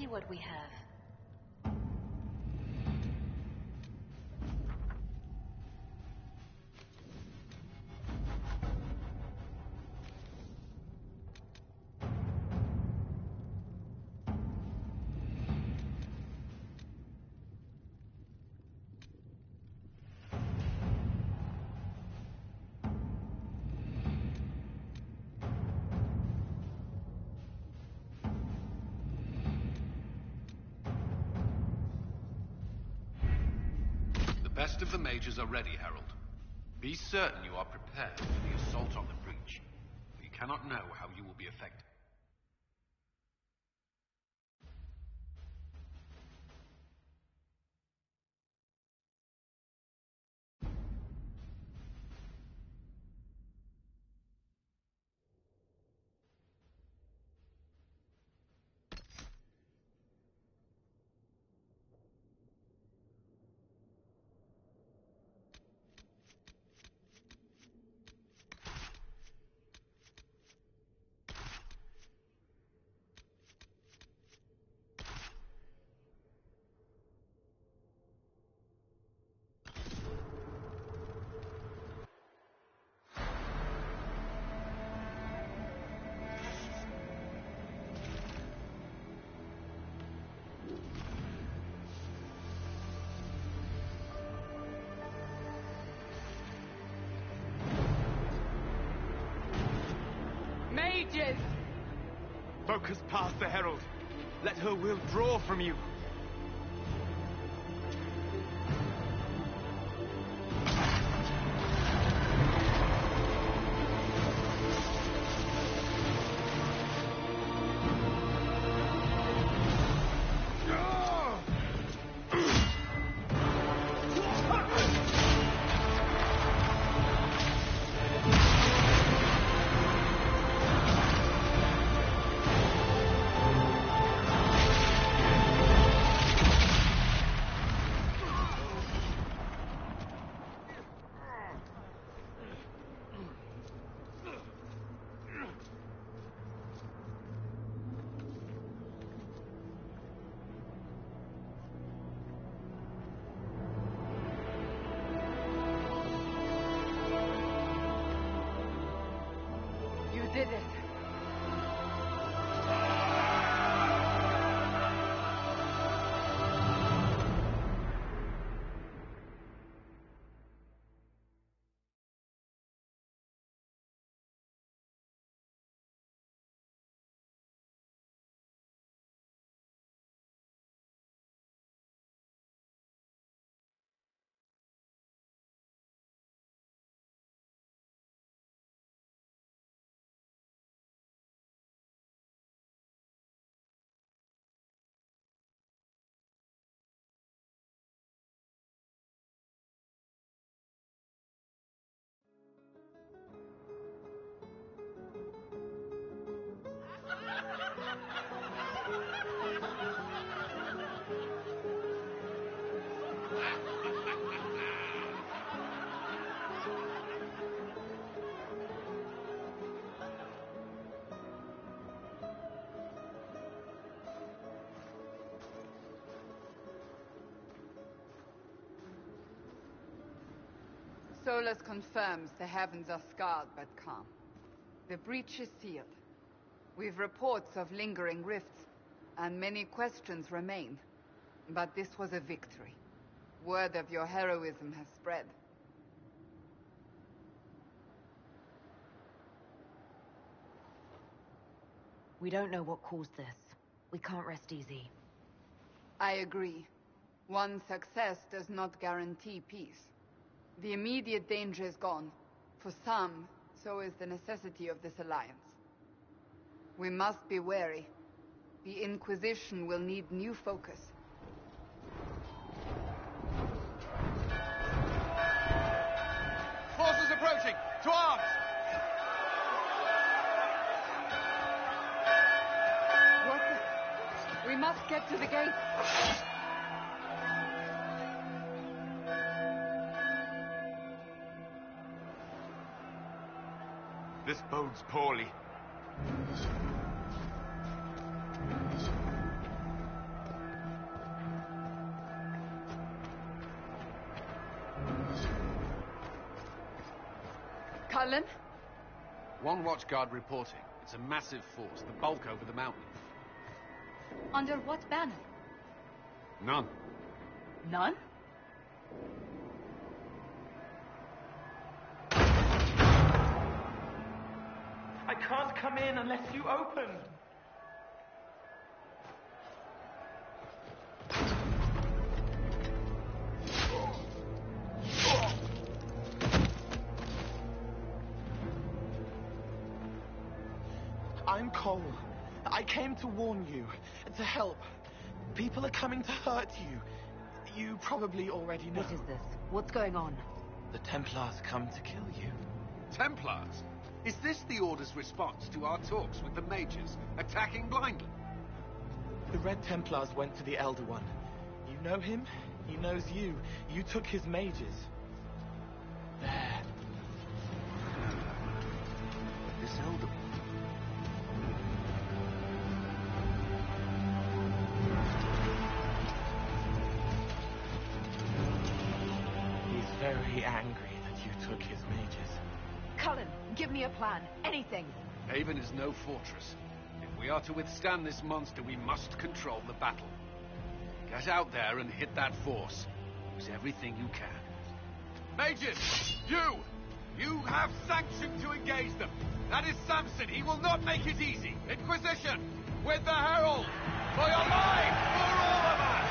see what we have. The best of the mages are ready, Herald. Be certain you are prepared for the assault on the breach. You cannot know how you will be affected. Mages! Focus past the Herald. Let her will draw from you. Did it. Solus confirms the heavens are scarred but calm. The breach is sealed. We've reports of lingering rifts, and many questions remain. But this was a victory. Word of your heroism has spread. We don't know what caused this. We can't rest easy. I agree. One success does not guarantee peace. The immediate danger is gone. For some, so is the necessity of this alliance. We must be wary. The Inquisition will need new focus. Forces approaching! To arms! We must get to the gate. This bodes poorly. Cullen? One watchguard reporting. It's a massive force, the bulk over the mountain. Under what banner? None. None? I can't come in unless you open. I'm Cole. I came to warn you, to help. People are coming to hurt you. You probably already know. What is this? What's going on? The Templars come to kill you. Templars? Is this the Order's response to our talks with the mages, attacking blindly? The Red Templars went to the Elder One. You know him? He knows you. You took his mages. There. This Elder One. He's very angry that you took his mages. Cullen, give me a plan. Anything. Haven is no fortress. If we are to withstand this monster, we must control the battle. Get out there and hit that force. Use everything you can. Mages! You have sanction to engage them. That is Samson. He will not make it easy. Inquisition! With the Herald! For your lives! For all of us!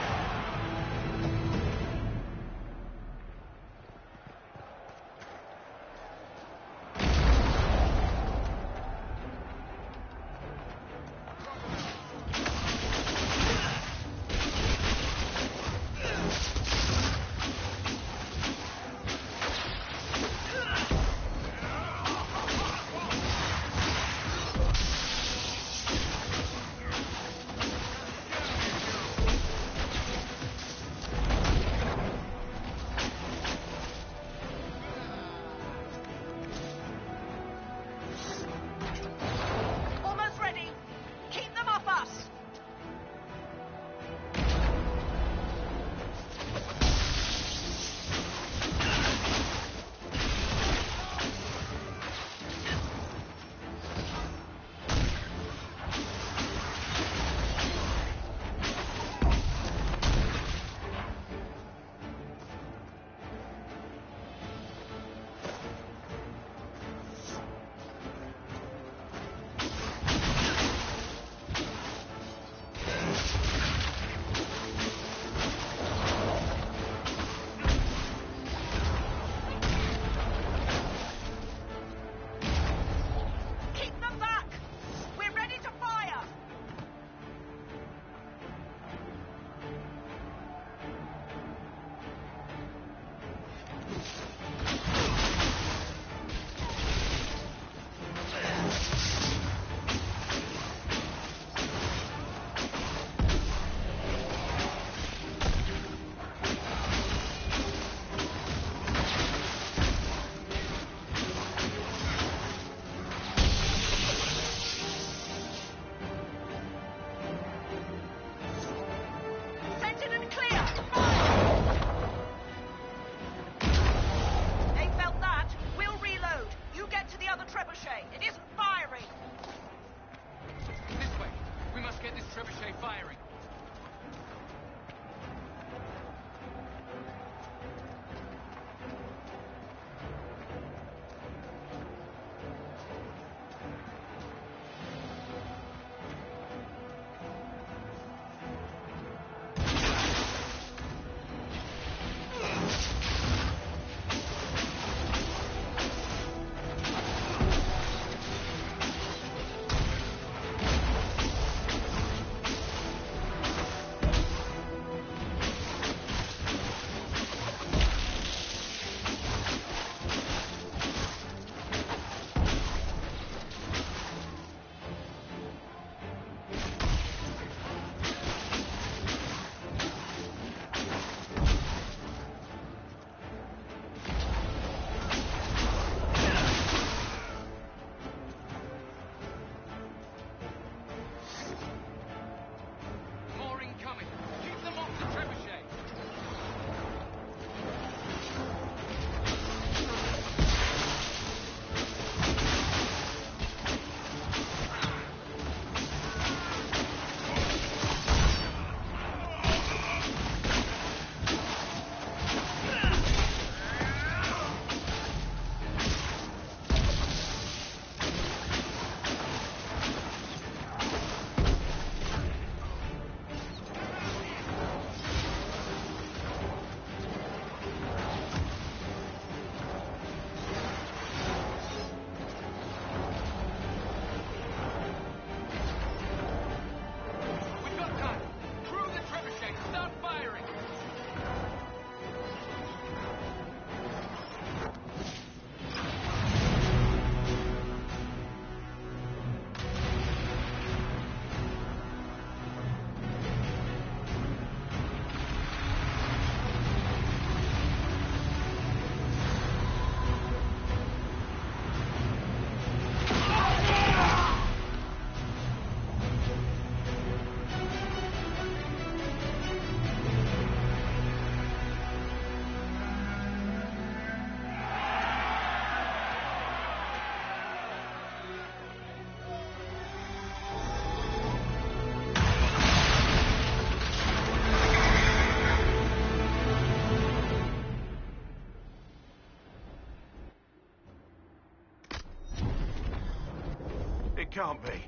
can't be.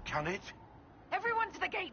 Can it? Everyone to the gates!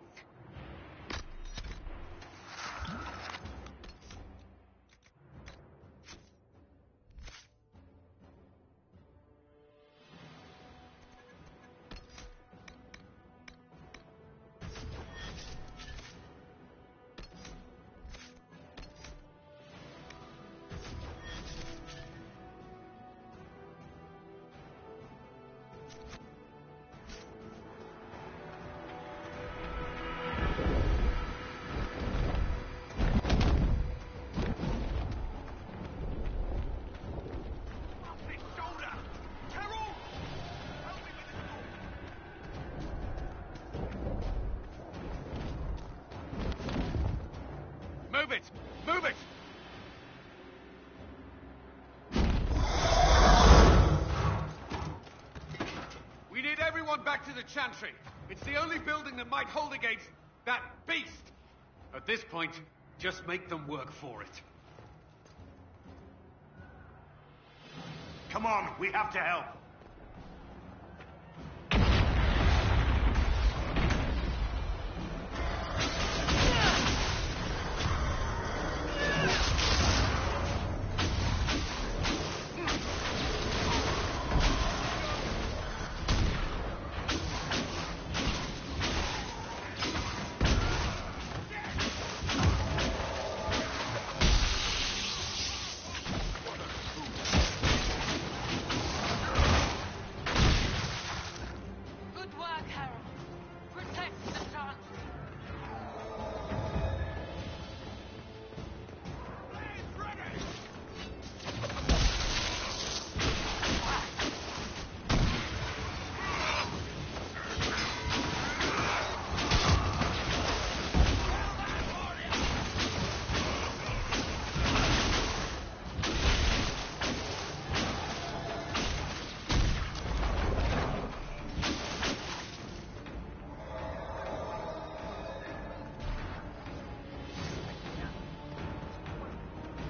Move it! Move it! We need everyone back to the Chantry. It's the only building that might hold against that beast. At this point, just make them work for it. Come on, we have to help.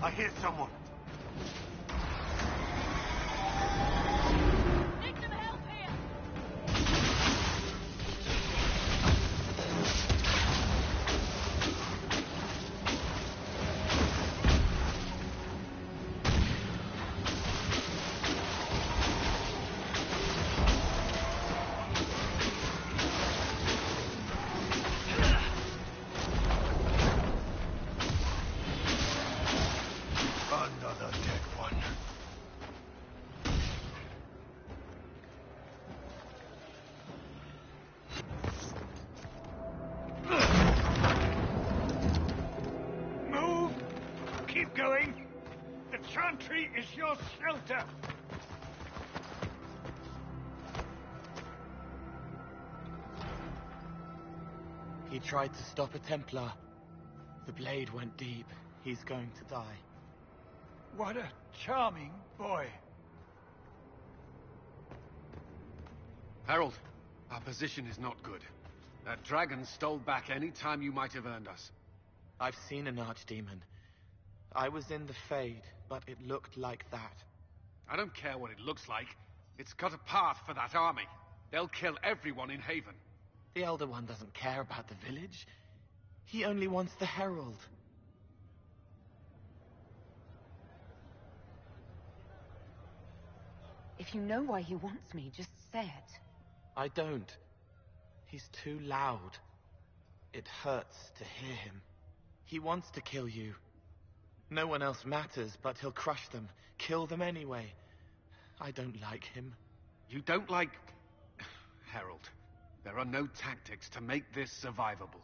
I hear someone. Need some help here! Another dead one. Move! Keep going! The Chantry is your shelter! He tried to stop a Templar. The blade went deep. He's going to die. What a charming boy. Harold, our position is not good. That dragon stole back any time you might have earned us. I've seen an archdemon. I was in the Fade, but it looked like that. I don't care what it looks like. It's got a path for that army. They'll kill everyone in Haven. The Elder One doesn't care about the village. He only wants the Herald. If you know why he wants me, just say it. I don't. He's too loud. It hurts to hear him. He wants to kill you. No one else matters, but he'll crush them, kill them anyway. I don't like him. You don't like... Harold, there are no tactics to make this survivable.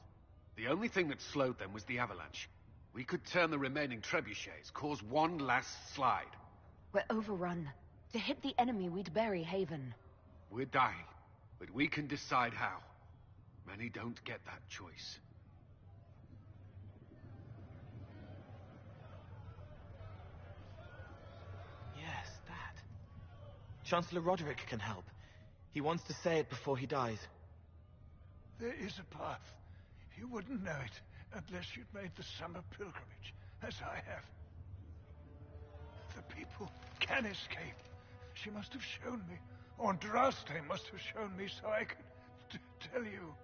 The only thing that slowed them was the avalanche. We could turn the remaining trebuchets, cause one last slide. We're overrun. To hit the enemy, we'd bury Haven. We're dying, but we can decide how. Many don't get that choice. Yes, that. Chancellor Roderick can help. He wants to say it before he dies. There is a path. You wouldn't know it unless you'd made the summer pilgrimage, as I have. The people can escape. She must have shown me Andraste must have shown me so I could tell you.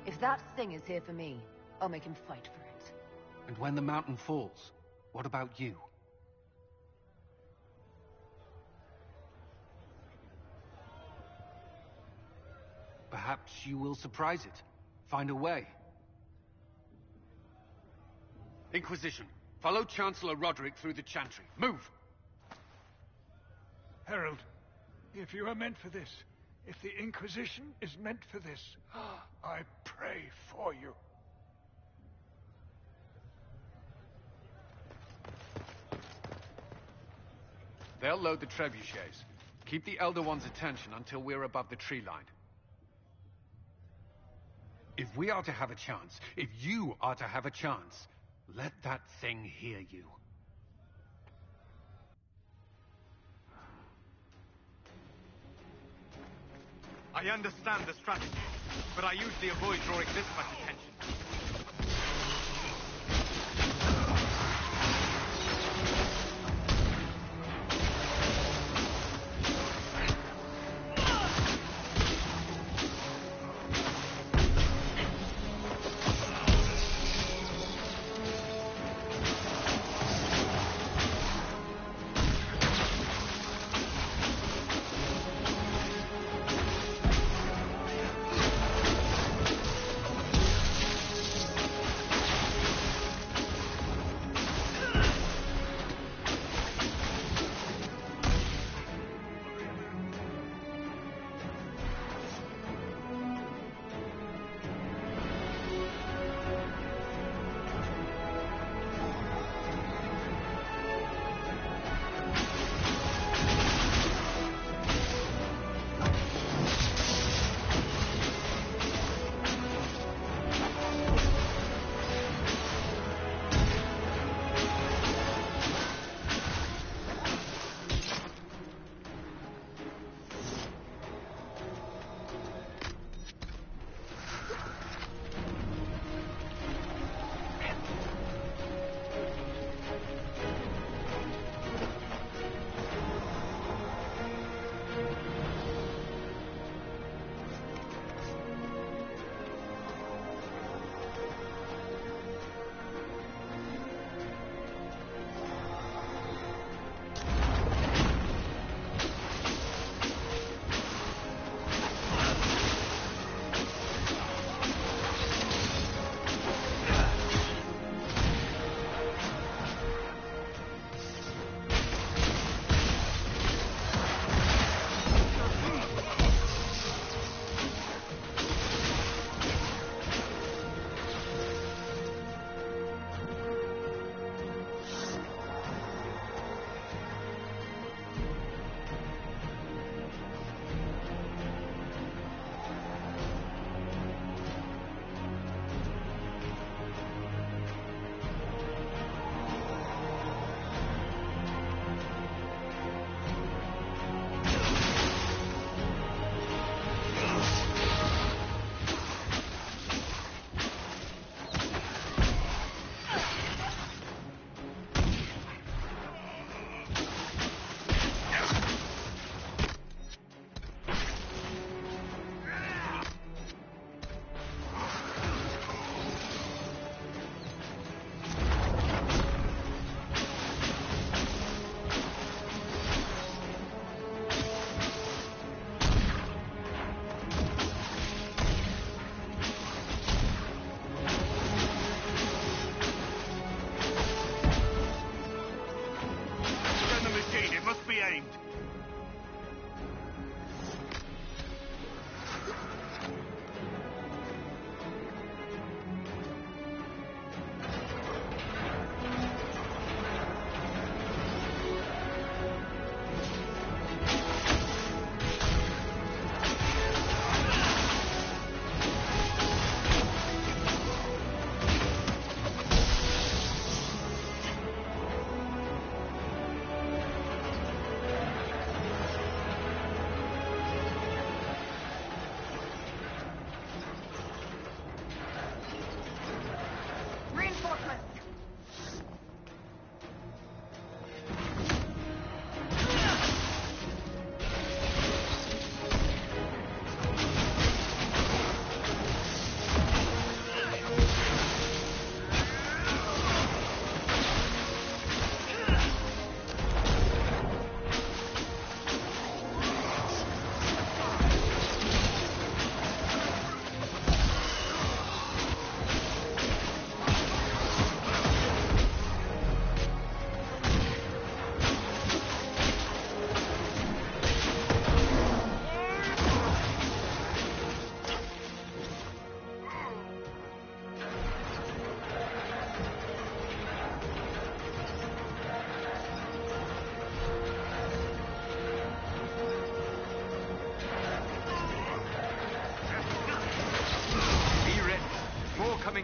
If that thing is here for me, I'll make him fight for it. And when the mountain falls, what about you? Perhaps you will surprise it. Find a way. Inquisition, follow Chancellor Roderick through the Chantry. Move! Herald, if you are meant for this, if the Inquisition is meant for this, I pray for you. They'll load the trebuchets. Keep the Elder One's attention until we're above the tree line. If we are to have a chance, if you are to have a chance, let that thing hear you. I understand the strategy, but I usually avoid drawing this much attention.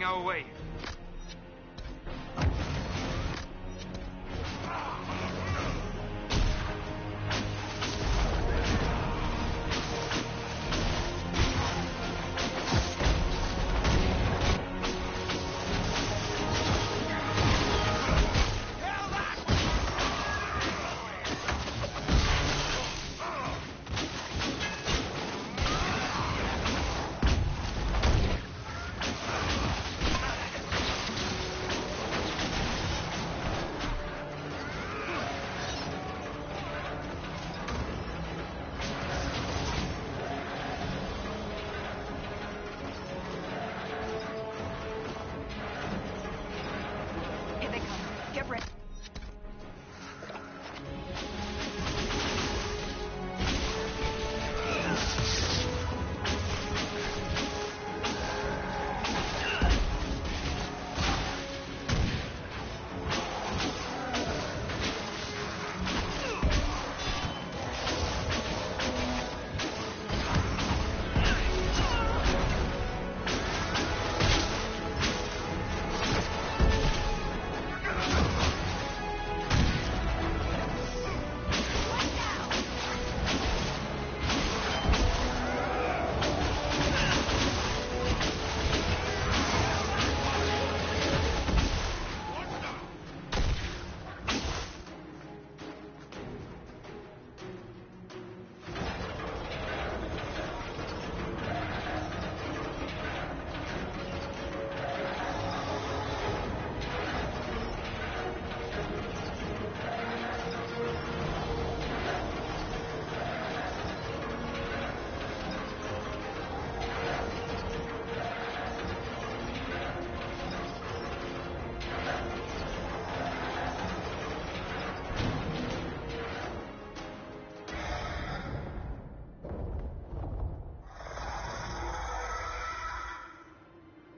our way. Get ready.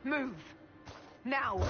Move! Now!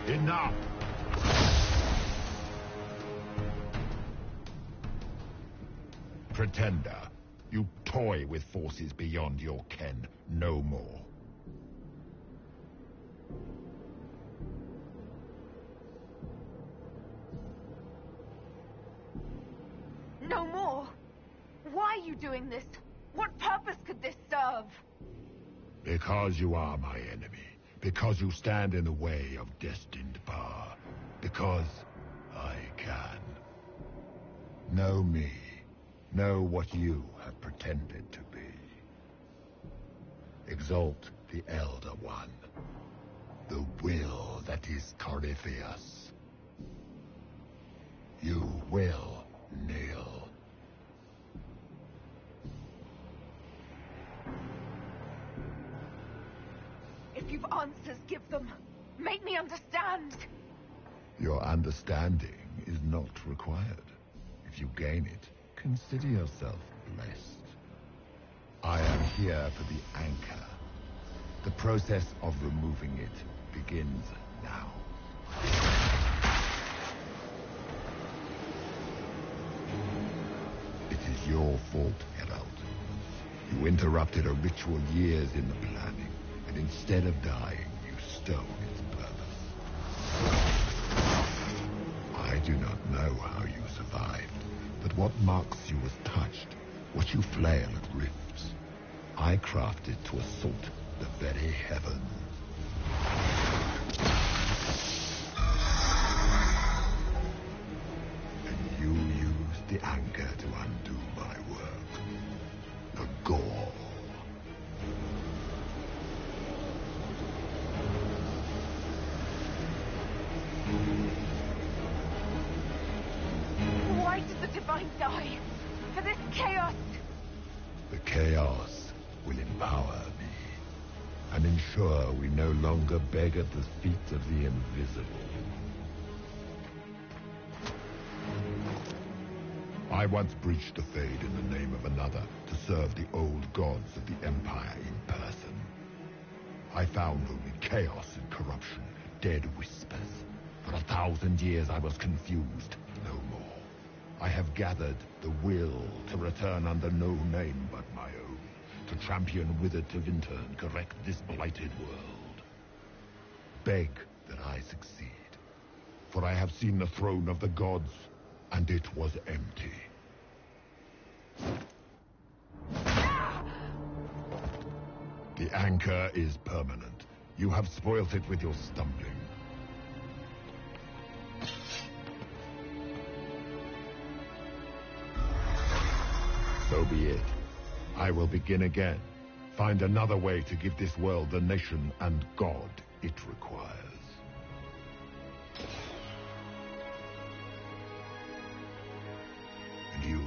Enough! Pretender, you toy with forces beyond your ken. No more. No more! Why are you doing this? What purpose could this serve? Because you are my enemy. Because you stand in the way of destined power. Because I can. Know me. Know what you have pretended to be. Exalt the Elder One. The will that is Corypheus. You will kneel. If you've answers, give them. Make me understand. Your understanding is not required. If you gain it, consider yourself blessed. I am here for the anchor. The process of removing it begins now. It is your fault, Herald. You interrupted a ritual years in the planning, and instead of dying, you stole its purpose. I do not know how you survived, but what marks you as touched, what you flail at rifts, I crafted to assault the very heavens. And you used the anchor to undo my work. The Gall. I die for this chaos. The chaos will empower me and ensure we no longer beg at the feet of the invisible. I once breached the Fade in the name of another to serve the old gods of the Empire in person. I found only chaos and corruption, dead whispers. For 1,000 years I was confused, no more. I have gathered the will to return under no name but my own, to champion Withered to Vinter and correct this blighted world. Beg that I succeed, for I have seen the throne of the gods, and it was empty. The anchor is permanent. You have spoilt it with your stumbling. So be it. I will begin again. Find another way to give this world the nation and God it requires. And you,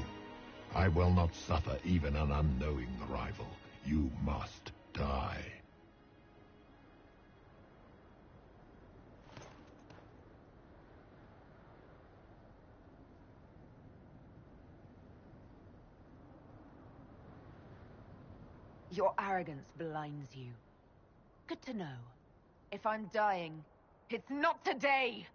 I will not suffer even an unknowing rival. You must die. Your arrogance blinds you. Good to know. If I'm dying, it's not today!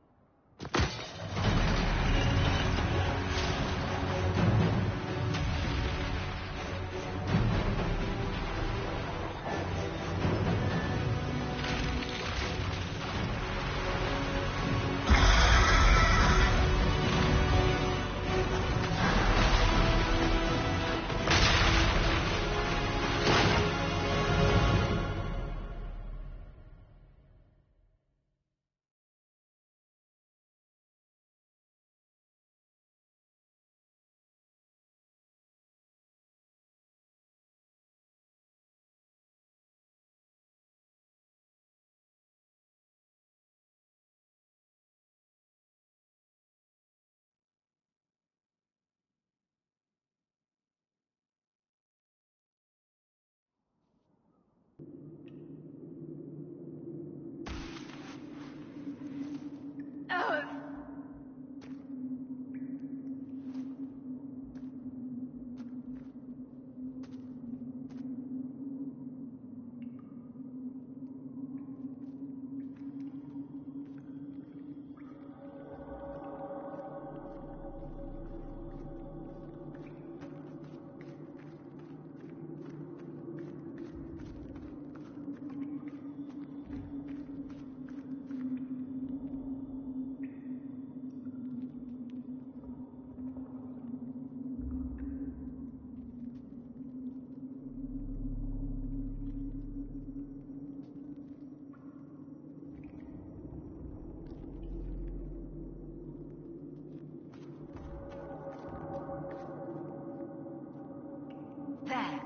There.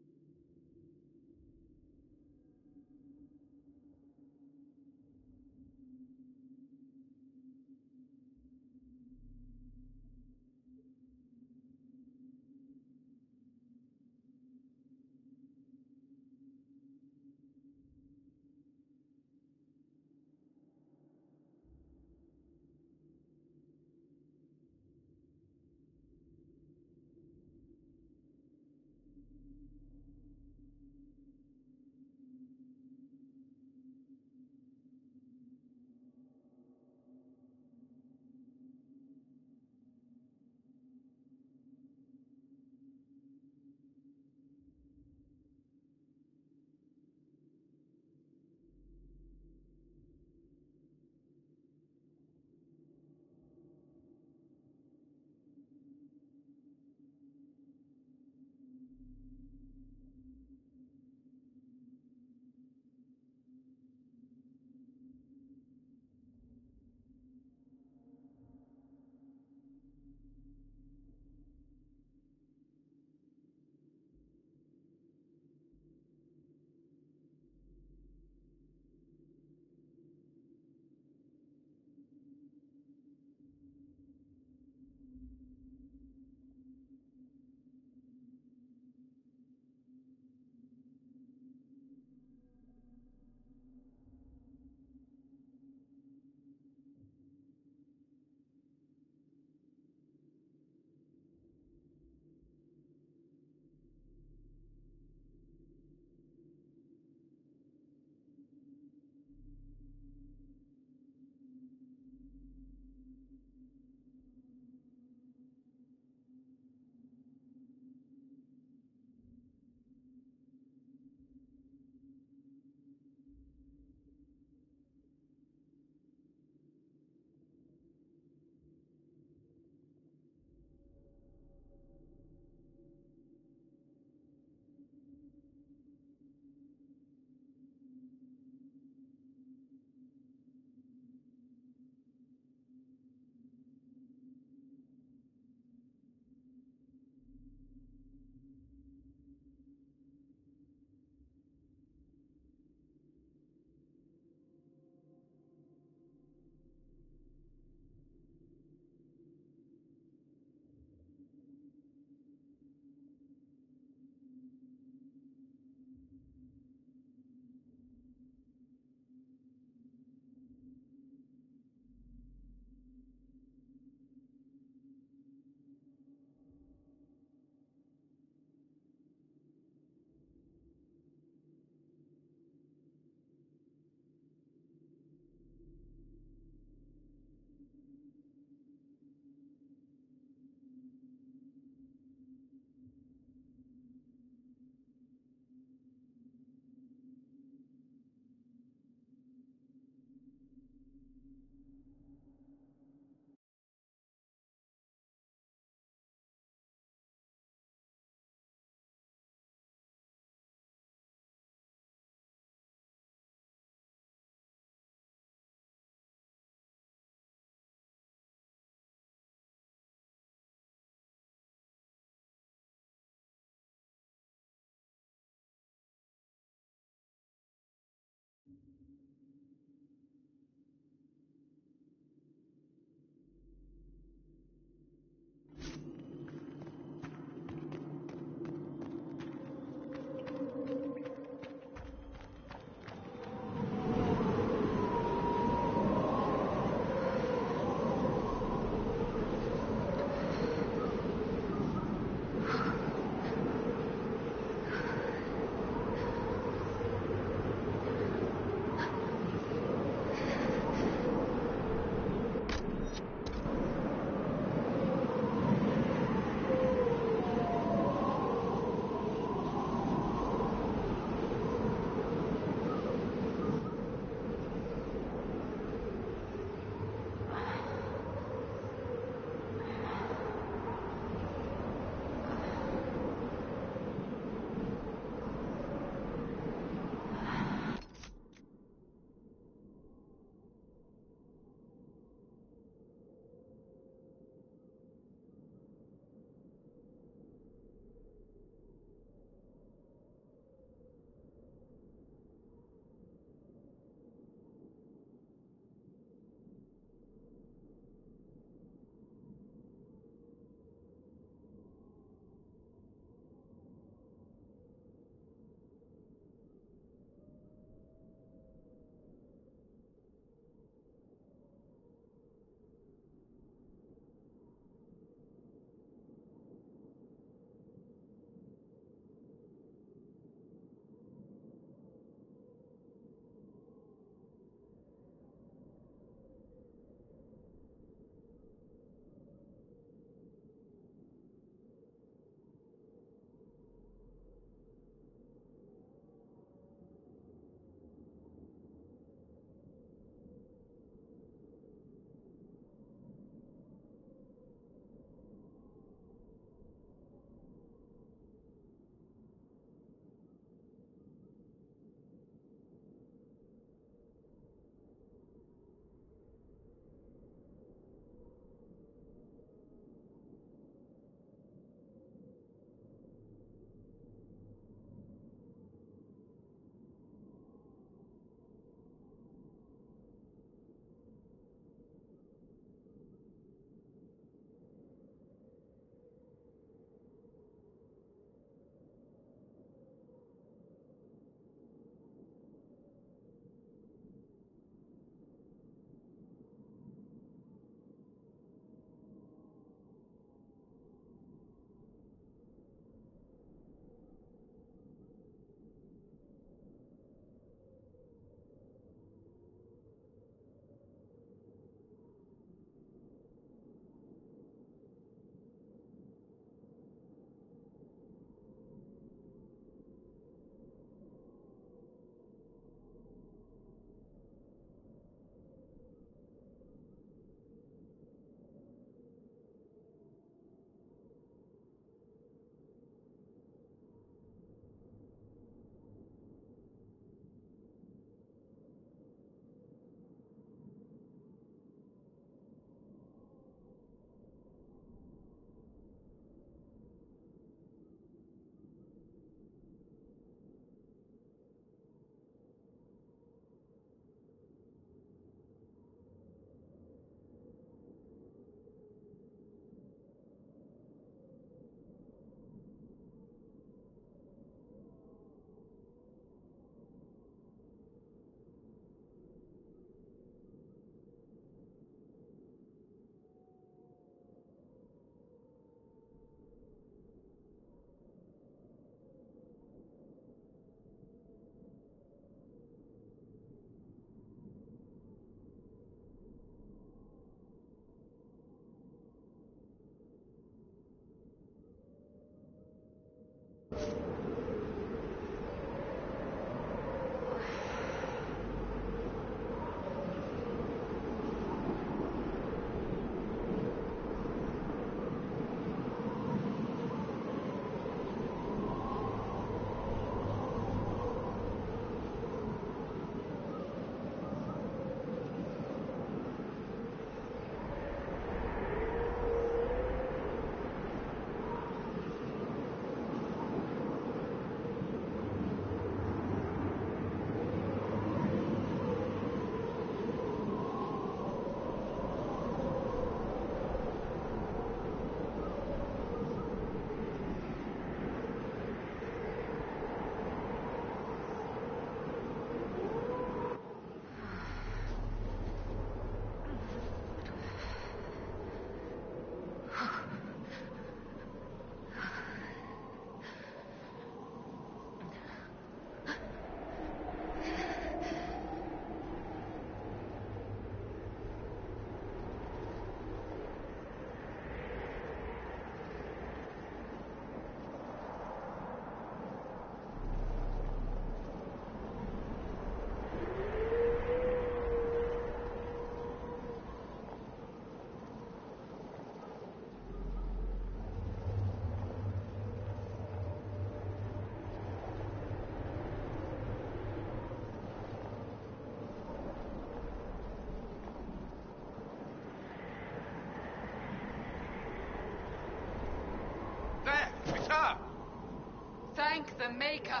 Maya!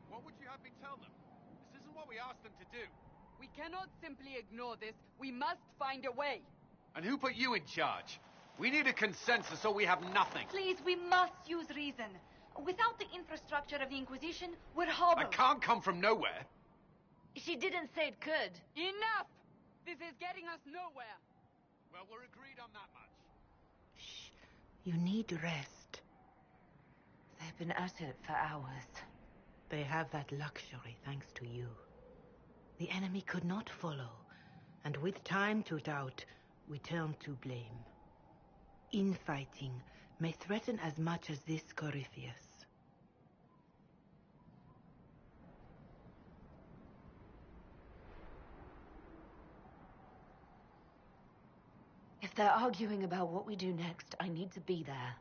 What would you have me tell them? This isn't what we asked them to do. We cannot simply ignore this. We must find a way. And who put you in charge? We need a consensus or we have nothing. Please, we must use reason. Without the infrastructure of the Inquisition, we're I hobbled. can't come from nowhere. She didn't say it could. Enough! This is getting us nowhere. Well, we're agreed on that much. Shh. You need rest. They've been at it for hours. They have that luxury thanks to you. The enemy could not follow, and with time to doubt, we turn to blame. Infighting may threaten as much as this Corypheus. If they're arguing about what we do next, I need to be there.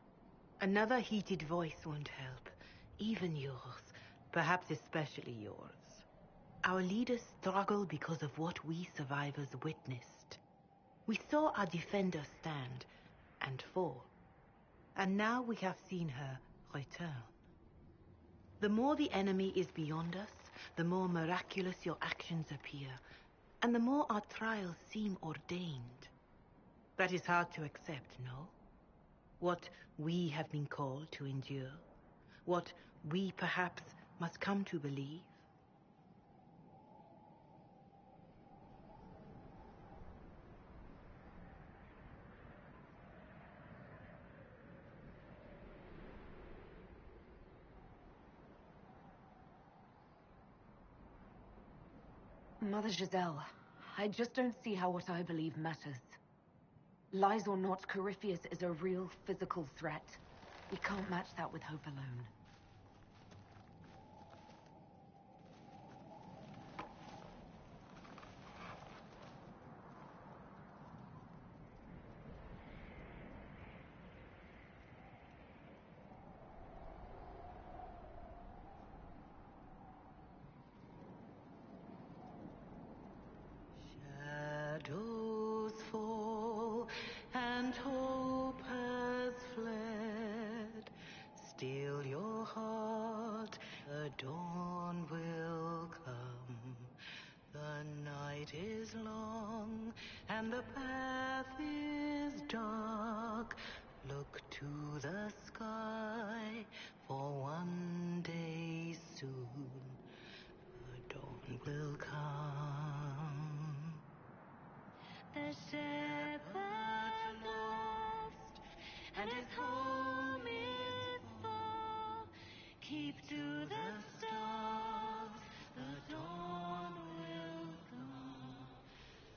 Another heated voice won't help. Even yours. Perhaps especially yours. Our leaders struggle because of what we survivors witnessed. We saw our defender stand and fall. And now we have seen her return. The more the enemy is beyond us, the more miraculous your actions appear, and the more our trials seem ordained. That is hard to accept, no? What we have been called to endure, what we perhaps must come to believe. Mother Giselle, I just don't see how what I believe matters. Lies or not, Corypheus is a real physical threat. We can't match that with hope alone. Shadows fall and hope has fled. Still your heart, the dawn will come. The night is long and the path is dark. Look to the sky, for one day soon the dawn will come. The shepherd lost, and his home is far. Keep to the stars, the dawn will come.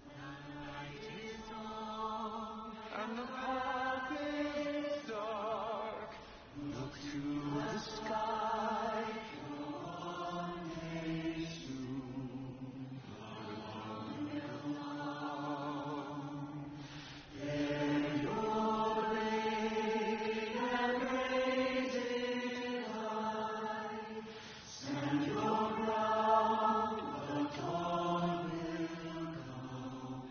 The night is long, and the path is dark. Look to the sky, for one day soon the dawn will come. There your blade and raise it high. Stand your ground, the dawn will come.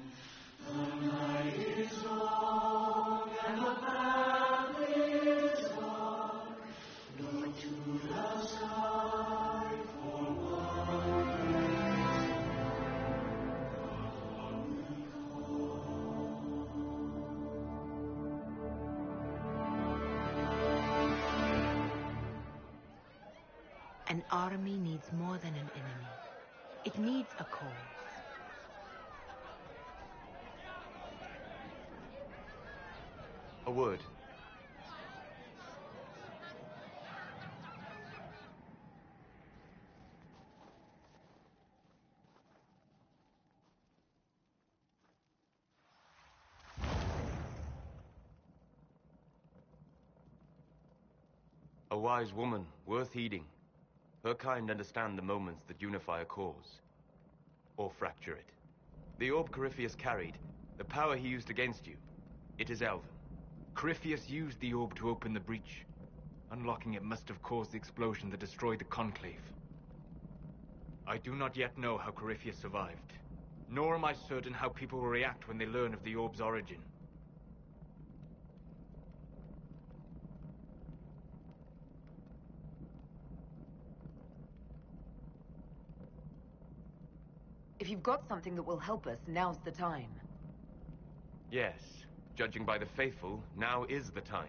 The night is long and the path is dark. Look to the sky, for one day An army needs more than an enemy. It needs a cause. A word. A wise woman, worth heeding. Her kind understand the moments that unify a cause, or fracture it. The orb Corypheus carried, the power he used against you, it is Elven. Corypheus used the orb to open the breach. Unlocking it must have caused the explosion that destroyed the Conclave. I do not yet know how Corypheus survived, nor am I certain how people will react when they learn of the orb's origin. If you've got something that will help us, now's the time. Yes, judging by the faithful, now is the time.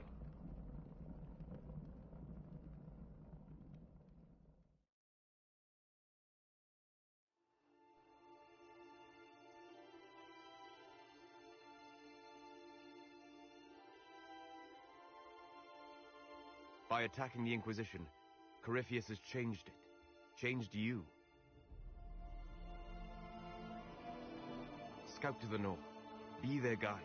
By attacking the Inquisition, Corypheus has changed it. Changed you. Scout to the north. Be their guide.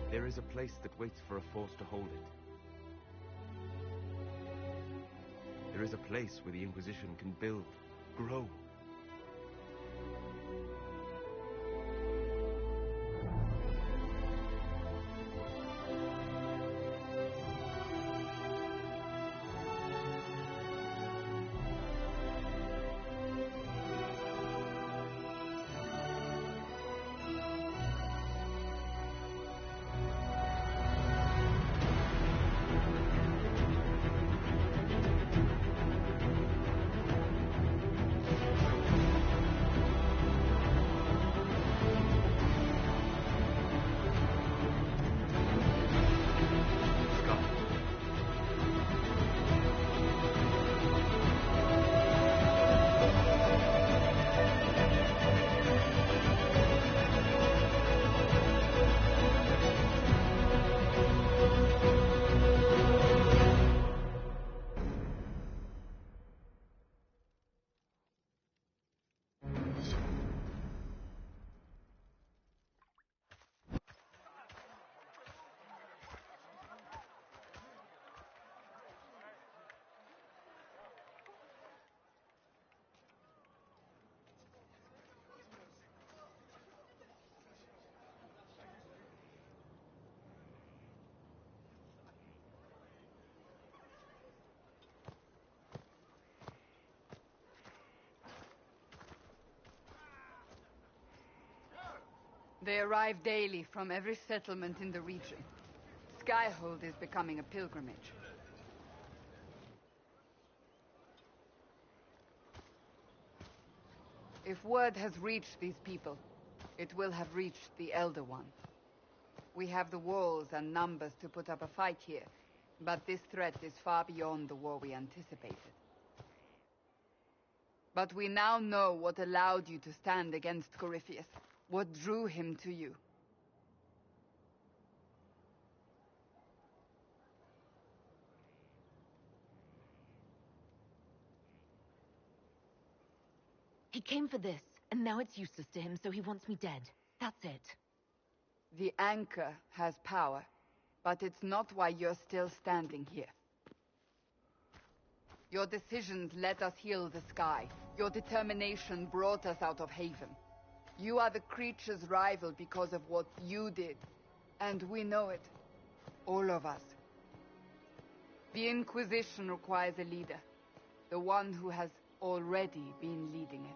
There is a place that waits for a force to hold it. There is a place where the Inquisition can build, grow. They arrive daily from every settlement in the region. Skyhold is becoming a pilgrimage. If word has reached these people, it will have reached the Elder One. We have the walls and numbers to put up a fight here, but this threat is far beyond the war we anticipated. But we now know what allowed you to stand against Corypheus. What drew him to you? He came for this, and now it's useless to him, so he wants me dead. That's it. The Anchor has power, but it's not why you're still standing here. Your decisions let us heal the sky. Your determination brought us out of Haven. You are the creature's rival because of what you did. And we know it. All of us. The Inquisition requires a leader. The one who has already been leading it.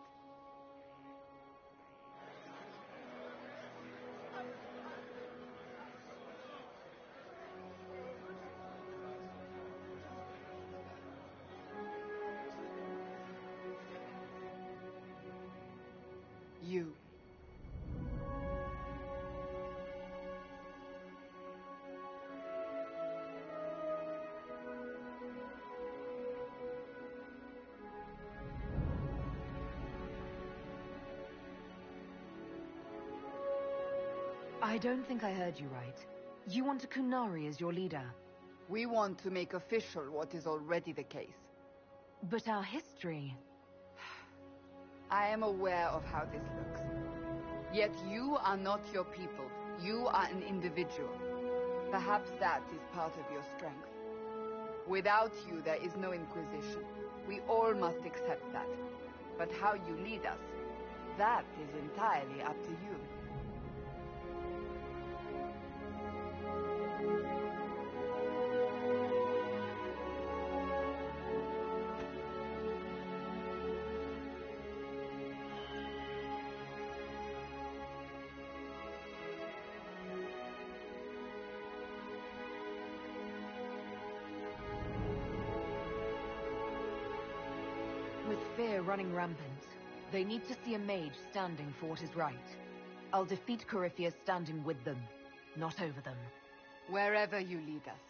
You. I don't think I heard you right. You want a Qunari as your leader? We want to make official what is already the case. But our history... I am aware of how this looks. Yet you are not your people. You are an individual. Perhaps that is part of your strength. Without you, there is no Inquisition. We all must accept that. But how you lead us, that is entirely up to you. With fear running rampant, they need to see a mage standing for what is right. I'll defeat Corypheus standing with them, not over them. Wherever you lead us.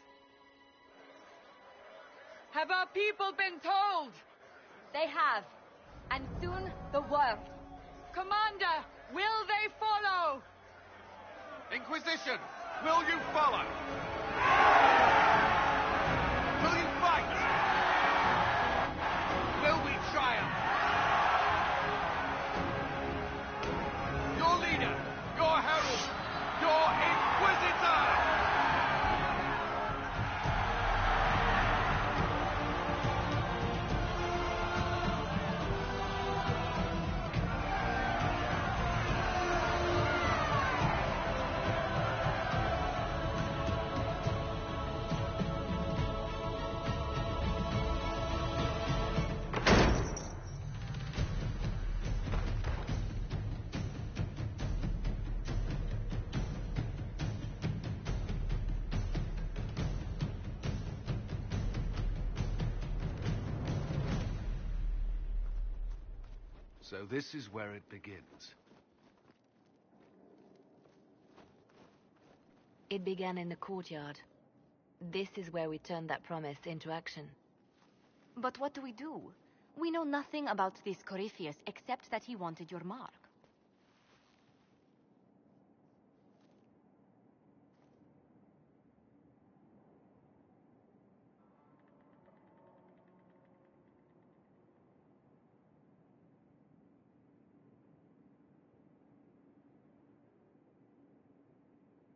Have our people been told? They have. And soon, the world. Commander, will they follow? Inquisition, will you follow? Will you fight? Will we triumph? Your leader, your herald, your Inquisitor! So this is where it begins. It began in the courtyard. This is where we turned that promise into action. But what do? We know nothing about this Corypheus except that he wanted your mark.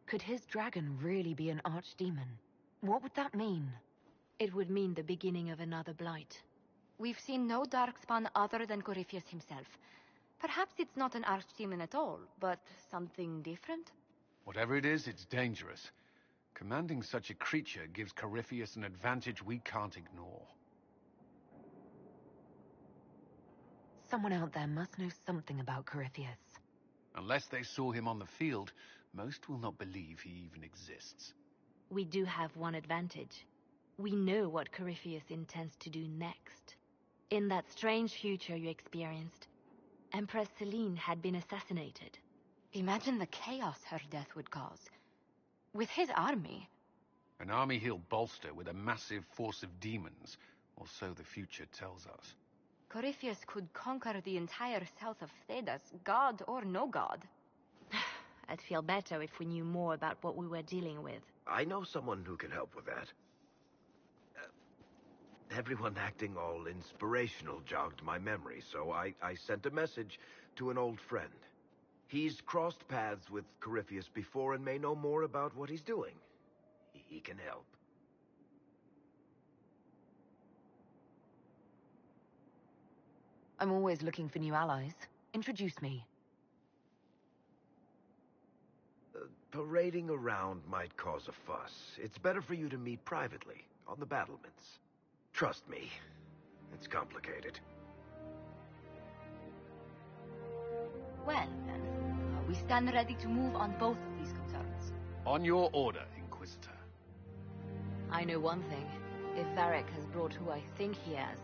Could his dragon really be an archdemon? What would that mean? It would mean the beginning of another blight. We've seen no darkspawn other than Corypheus himself. Perhaps it's not an archdemon at all, but something different? Whatever it is, it's dangerous. Commanding such a creature gives Corypheus an advantage we can't ignore. Someone out there must know something about Corypheus. Unless they saw him on the field, most will not believe he even exists. We do have one advantage. We know what Corypheus intends to do next. In that strange future you experienced, Empress Selene had been assassinated. Imagine the chaos her death would cause. With his army. An army he'll bolster with a massive force of demons, or so the future tells us. Corypheus could conquer the entire south of Thedas, god or no god. I'd feel better if we knew more about what we were dealing with. I know someone who can help with that. Everyone acting all inspirational jogged my memory, so I sent a message to an old friend. He's crossed paths with Corypheus before and may know more about what he's doing. He can help. I'm always looking for new allies. Introduce me. Parading around might cause a fuss. It's better for you to meet privately, on the battlements. Trust me, it's complicated. Well, then, we stand ready to move on both of these concerns. On your order, Inquisitor. I know one thing. If Varric has brought who I think he has,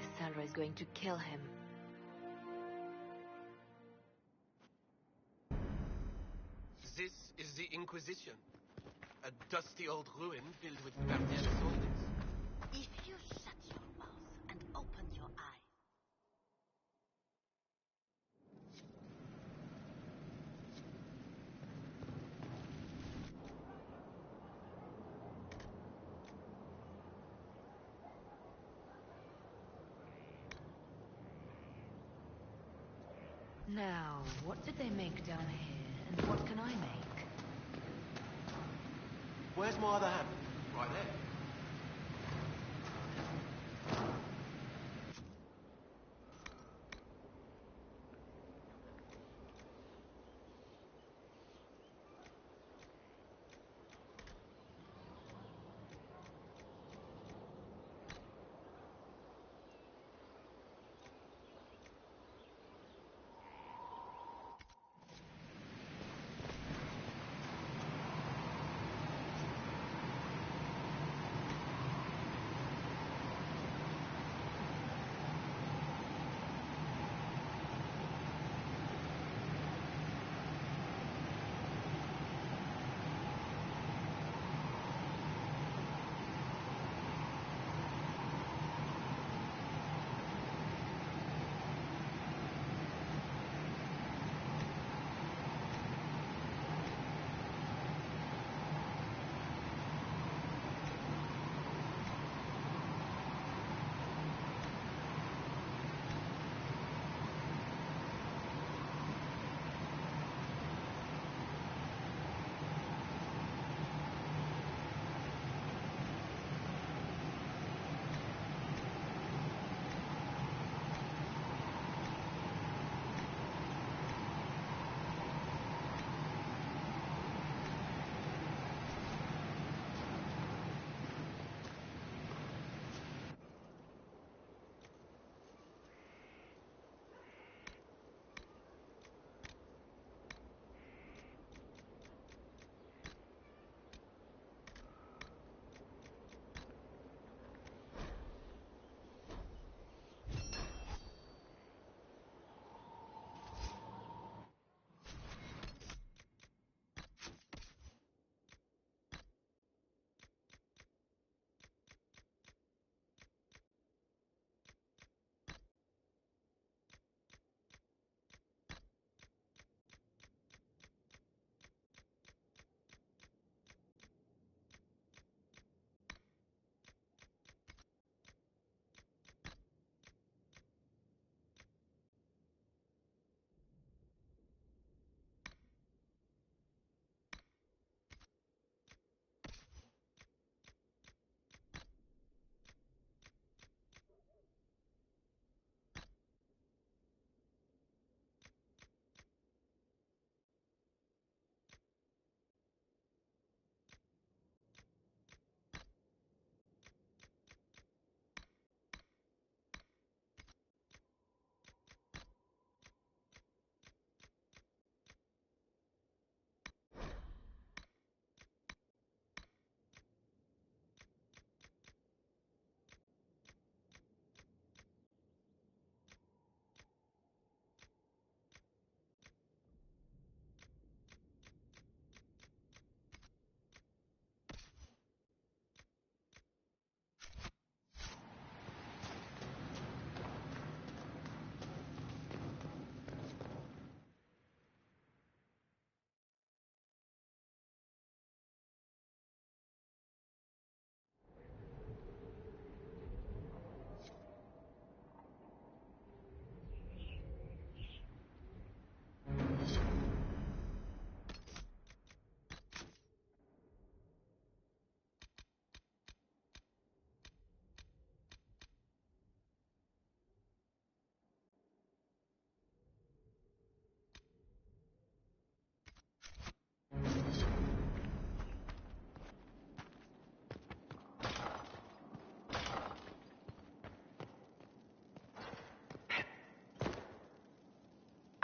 Cassandra is going to kill him. This is the Inquisition. A dusty old ruin filled with Guardian soldiers. If you shut your mouth and open your eyes. Now, what did they make down here? And what can I make? Where's my other hand? Right there.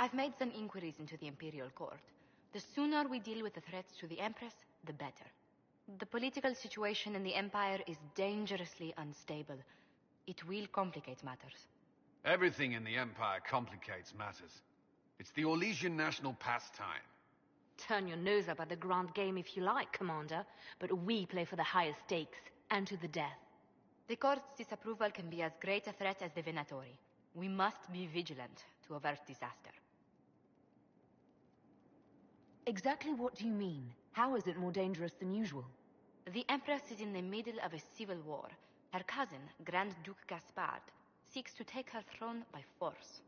I've made some inquiries into the Imperial Court. The sooner we deal with the threats to the Empress, the better. The political situation in the Empire is dangerously unstable. It will complicate matters. Everything in the Empire complicates matters. It's the Orlesian national pastime. Turn your nose up at the grand game if you like, Commander, but we play for the highest stakes, and to the death. The Court's disapproval can be as great a threat as the Venatori. We must be vigilant to avert disaster. Exactly what do you mean? How is it more dangerous than usual? The Empress is in the middle of a civil war. Her cousin, Grand Duke Gaspard, seeks to take her throne by force.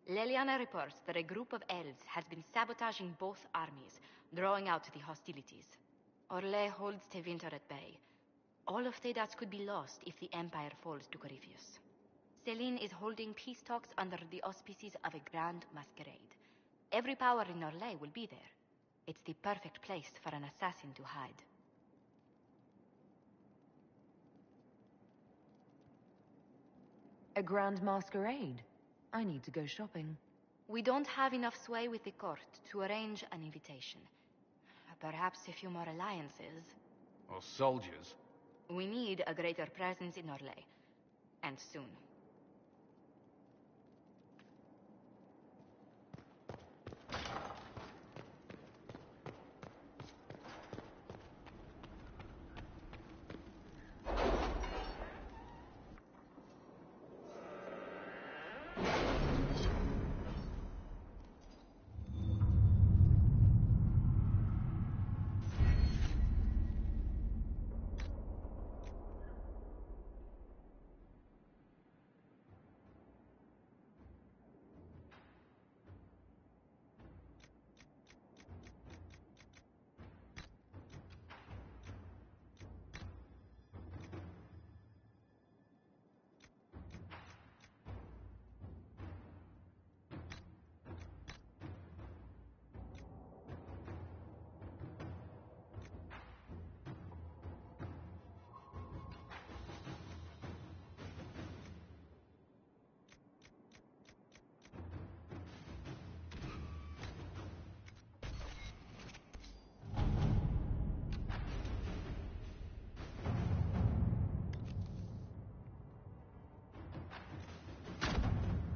Leliana reports that a group of elves has been sabotaging both armies, drawing out the hostilities. Orlais holds Tevinter at bay. All of Thedas could be lost if the Empire falls to Corypheus. Celine is holding peace talks under the auspices of a grand masquerade. Every power in Orlais will be there. It's the perfect place for an assassin to hide. A grand masquerade? I need to go shopping. We don't have enough sway with the court to arrange an invitation. Perhaps a few more alliances. Or soldiers. We need a greater presence in Orlais. And soon.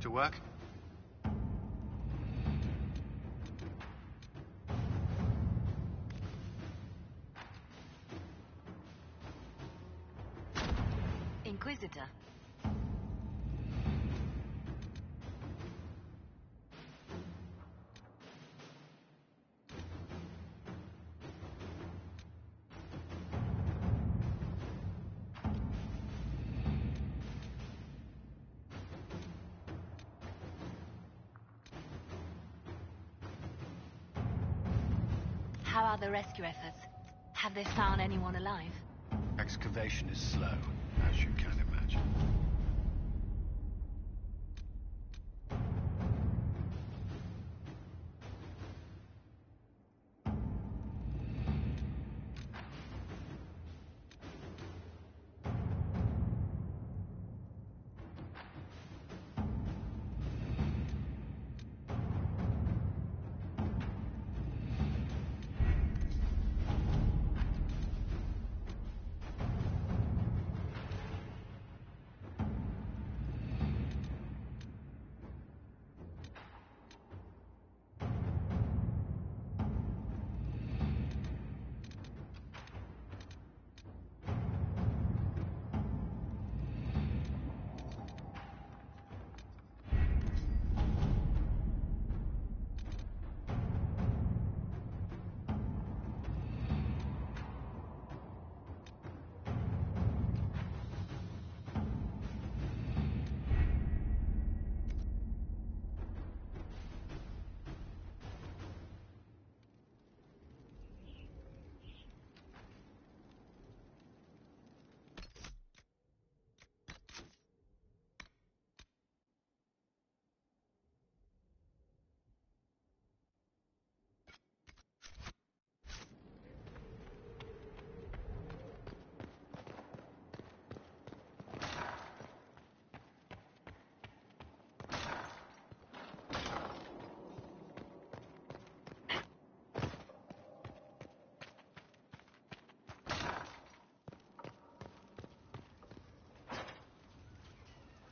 To work? Inquisitor. How are the rescue efforts? Have they found anyone alive? Excavation is slow, as you can imagine.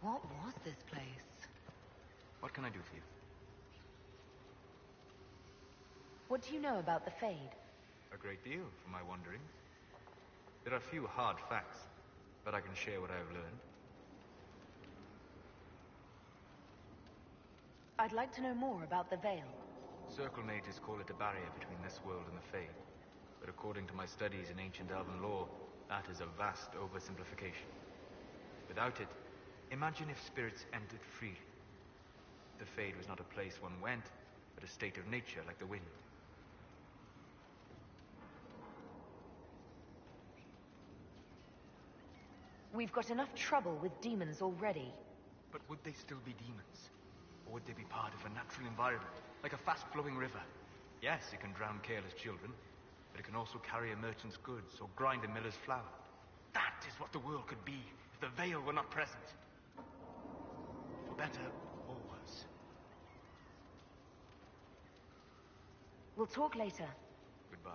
What was this place? What can I do for you? What do you know about the Fade? A great deal, from my wanderings. There are few hard facts, but I can share what I have learned. I'd like to know more about the Veil. Circle mages call it a barrier between this world and the Fade. But according to my studies in ancient elven lore, that is a vast oversimplification. Without it, imagine if spirits entered freely. the Fade was not a place one went, but a state of nature like the wind. We've got enough trouble with demons already. But would they still be demons? Or would they be part of a natural environment, like a fast-flowing river? Yes, it can drown careless children, but it can also carry a merchant's goods or grind a miller's flour. That is what the world could be if the Veil were not present. For better or worse. We'll talk later. Goodbye.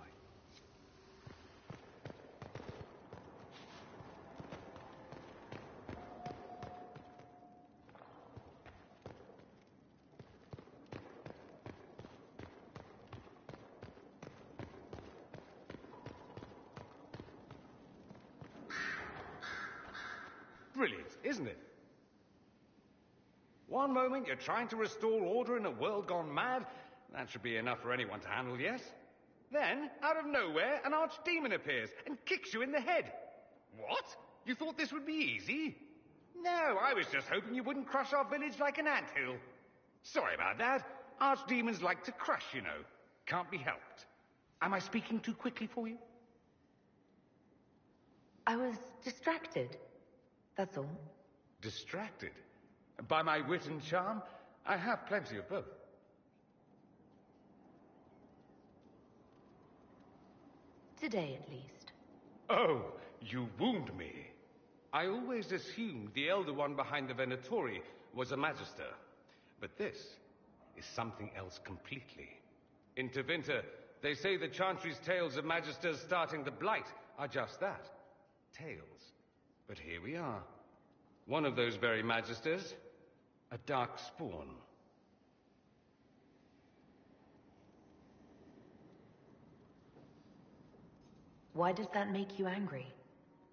Brilliant, isn't it? One moment you're trying to restore order in a world gone mad. That should be enough for anyone to handle, yes? Then, out of nowhere, an archdemon appears and kicks you in the head. What? You thought this would be easy? No, I was just hoping you wouldn't crush our village like an anthill. Sorry about that. Archdemons like to crush, you know. Can't be helped. Am I speaking too quickly for you? I was distracted. That's all. Distracted? By my wit and charm? I have plenty of both. Today, at least. Oh, you wound me. I always assumed the Elder One behind the Venatori was a Magister. But this is something else completely. In Tevinter, they say the Chantry's tales of Magisters starting the Blight are just that. Tales. But here we are. One of those very Magisters, a dark spawn. Why does that make you angry?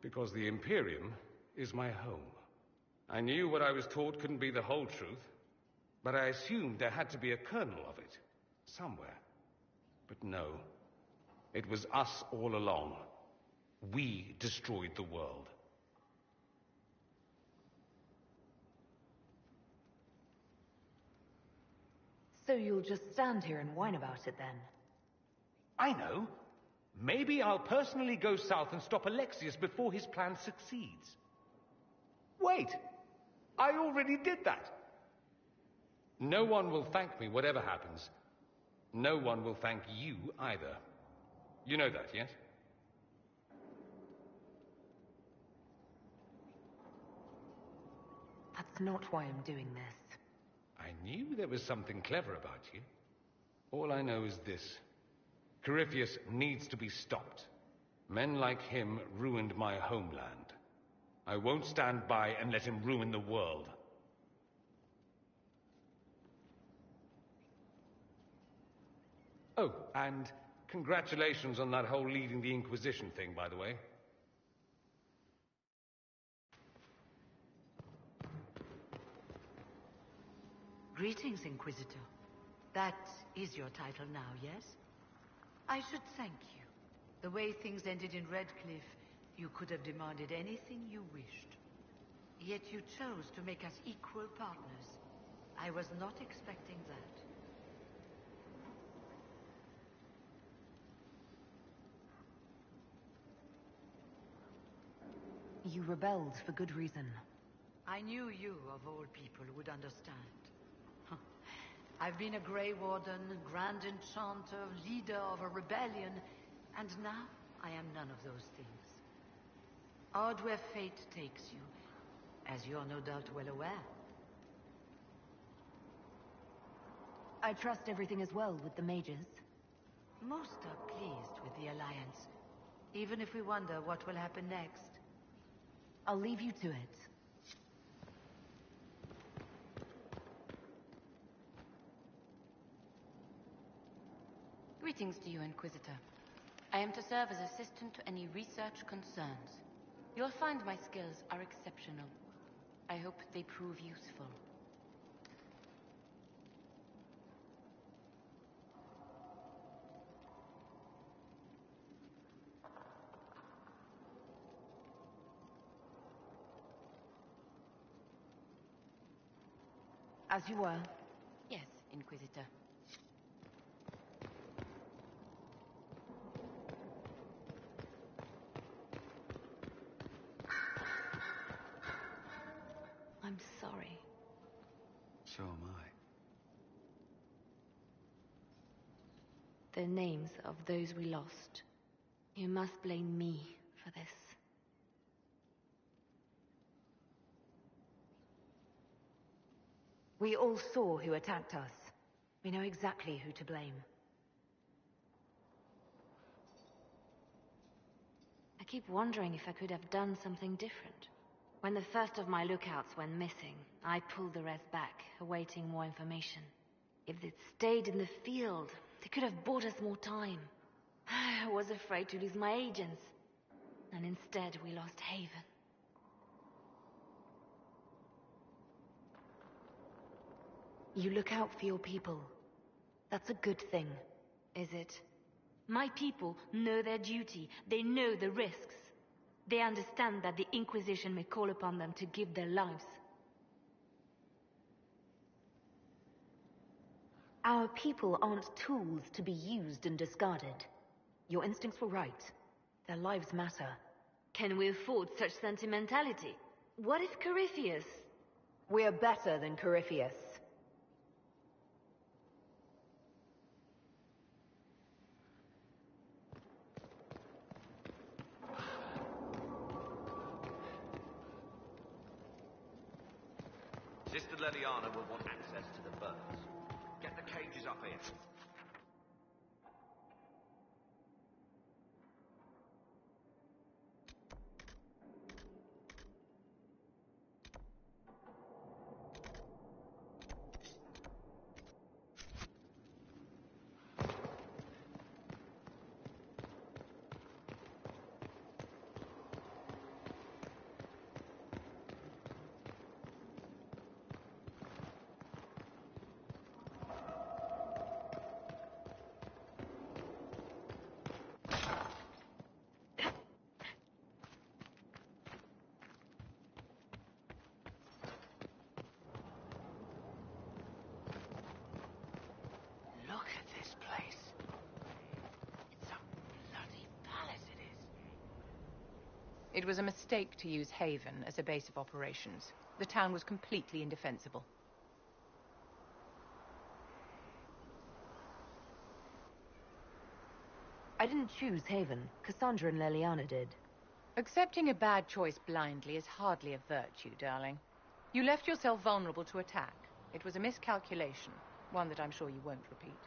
Because the Imperium is my home. I knew what I was taught couldn't be the whole truth, but I assumed there had to be a kernel of it, somewhere. But no, it was us all along. We destroyed the world. So you'll just stand here and whine about it then? I know. Maybe I'll personally go south and stop Alexius before his plan succeeds. Wait! I already did that! No one will thank me, whatever happens. No one will thank you either. You know that, yes? That's not why I'm doing this. I knew there was something clever about you. All I know is this. Corypheus needs to be stopped. Men like him ruined my homeland. I won't stand by and let him ruin the world. Oh, and congratulations on that whole leading the Inquisition thing, by the way. Greetings, Inquisitor. That is your title now, yes? I should thank you. The way things ended in Redcliffe, you could have demanded anything you wished. Yet you chose to make us equal partners. I was not expecting that. You rebelled for good reason. I knew you, of all people, would understand. I've been a Grey Warden, Grand Enchanter, leader of a rebellion, and now I am none of those things. Odd where fate takes you, as you're no doubt well aware. I trust everything is well with the mages. Most are pleased with the Alliance, even if we wonder what will happen next. I'll leave you to it. Greetings to you, Inquisitor. I am to serve as assistant to any research concerns. You'll find my skills are exceptional. I hope they prove useful. As you were. Inquisitor. I'm sorry. So am I. The names of those we lost. You must blame me for this. We all saw who attacked us. We know exactly who to blame. I keep wondering if I could have done something different. When the first of my lookouts went missing, I pulled the rest back, awaiting more information. If they'd stayed in the field, they could have bought us more time. I was afraid to lose my agents. And instead, we lost Haven. You look out for your people. That's a good thing. Is it? My people know their duty. They know the risks. They understand that the Inquisition may call upon them to give their lives. Our people aren't tools to be used and discarded. Your instincts were right. Their lives matter. Can we afford such sentimentality? What if Corypheus... We're better than Corypheus. Sister Leliana will want access to the birds. Get the cages up here. Look at this place. It's a bloody palace, it is. It was a mistake to use Haven as a base of operations. The town was completely indefensible. I didn't choose Haven. Cassandra and Leliana did. Accepting a bad choice blindly is hardly a virtue, darling. You left yourself vulnerable to attack. It was a miscalculation, one that I'm sure you won't repeat.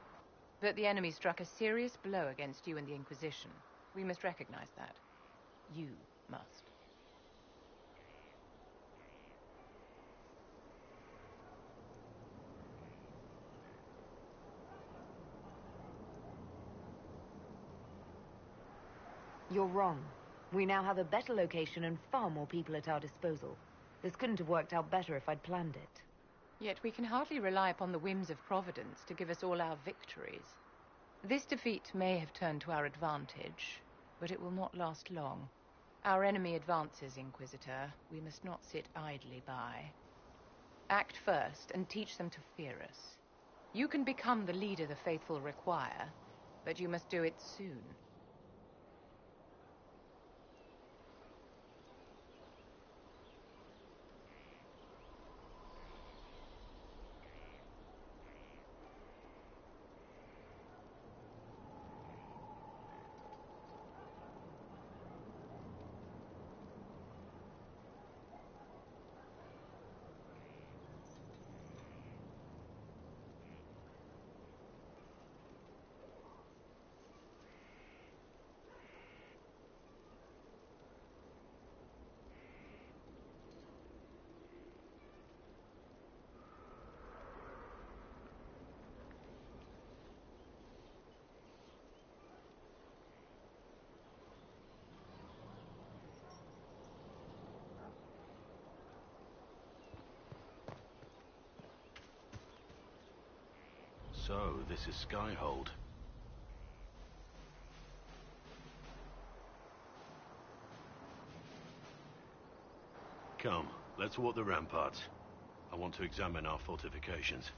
But the enemy struck a serious blow against you and the Inquisition. We must recognize that. You must. You're wrong. We now have a better location and far more people at our disposal. This couldn't have worked out better if I'd planned it. Yet we can hardly rely upon the whims of Providence to give us all our victories. This defeat may have turned to our advantage, but it will not last long. Our enemy advances, Inquisitor. We must not sit idly by. Act first and teach them to fear us. You can become the leader the faithful require, but you must do it soon. So, this is Skyhold. Come, let's walk the ramparts. I want to examine our fortifications.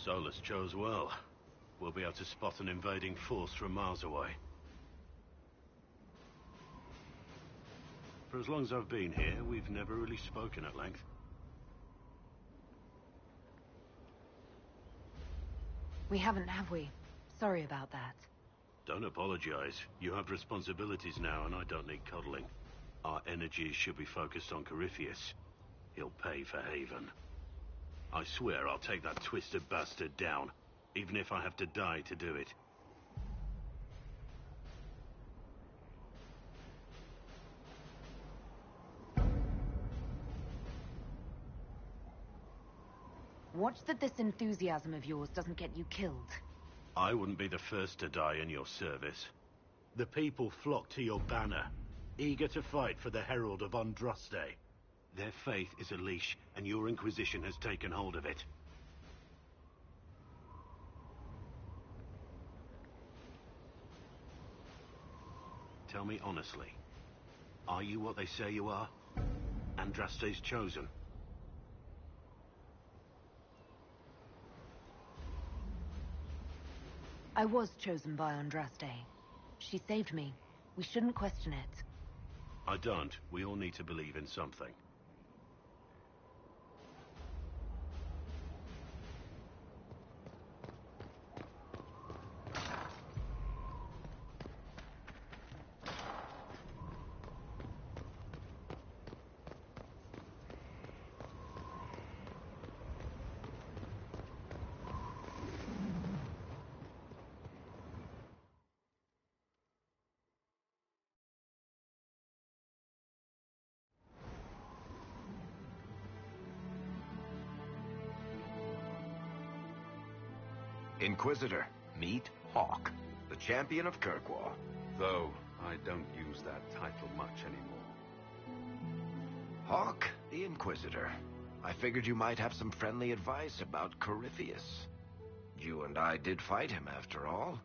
Solus chose well. We'll be able to spot an invading force from miles away. For as long as I've been here, we've never really spoken at length. We haven't, have we? Sorry about that. Don't apologize. You have responsibilities now, and I don't need coddling. Our energies should be focused on Corypheus. He'll pay for Haven. I swear I'll take that twisted bastard down, even if I have to die to do it. Watch that this enthusiasm of yours doesn't get you killed. I wouldn't be the first to die in your service. The people flock to your banner, eager to fight for the Herald of Andraste. Their faith is a leash, and your Inquisition has taken hold of it. Tell me honestly, are you what they say you are? Andraste's chosen? I was chosen by Andraste. She saved me. We shouldn't question it. I don't. We all need to believe in something. Inquisitor, meet Hawke, the champion of Kirkwall. Though, I don't use that title much anymore. Hawke, the Inquisitor. I figured you might have some friendly advice about Corypheus. You and I did fight him, after all.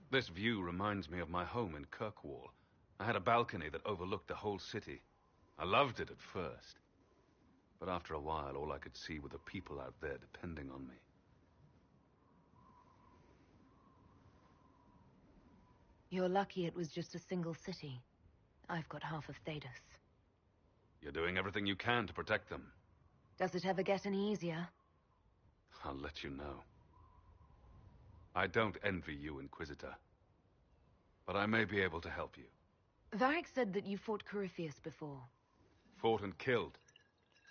This view reminds me of my home in Kirkwall. I had a balcony that overlooked the whole city. I loved it at first. But after a while, all I could see were the people out there depending on me. You're lucky it was just a single city. I've got half of Thedas. You're doing everything you can to protect them. Does it ever get any easier? I'll let you know. I don't envy you, Inquisitor. But I may be able to help you. Varric said that you fought Corypheus before. Fought and killed.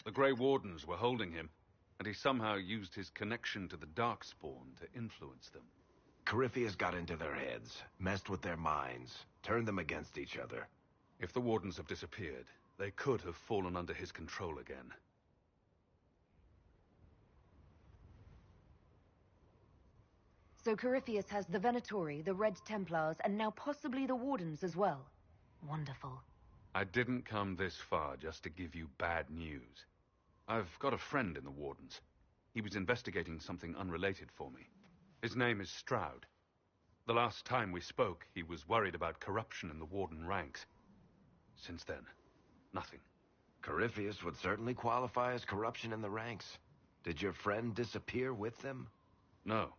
The Grey Wardens were holding him, and he somehow used his connection to the Darkspawn to influence them. Corypheus got into their heads, messed with their minds, turned them against each other. If the Wardens have disappeared, they could have fallen under his control again. So Corypheus has the Venatori, the Red Templars, and now possibly the Wardens as well. Wonderful. I didn't come this far just to give you bad news. I've got a friend in the Wardens. He was investigating something unrelated for me. His name is Stroud. The last time we spoke, he was worried about corruption in the Warden ranks. Since then, nothing. Corypheus would certainly qualify as corruption in the ranks. Did your friend disappear with them? No.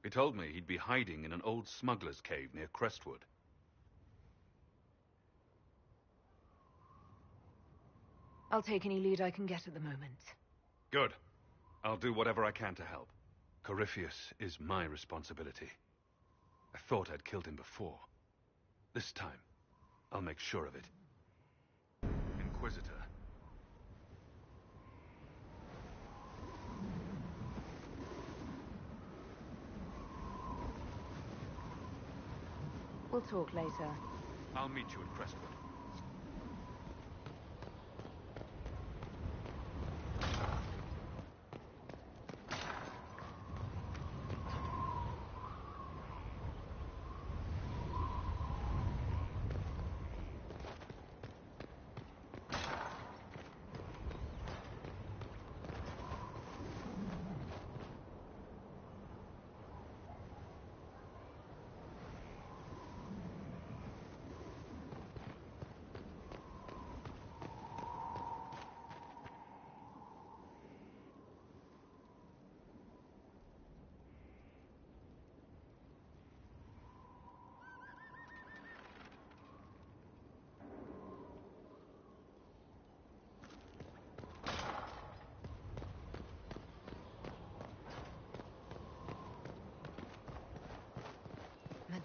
He told me he'd be hiding in an old smuggler's cave near Crestwood. I'll take any lead I can get at the moment. Good. I'll do whatever I can to help. Corypheus is my responsibility. I thought I'd killed him before. This time, I'll make sure of it. Inquisitor. We'll talk later. I'll meet you at Crestwood.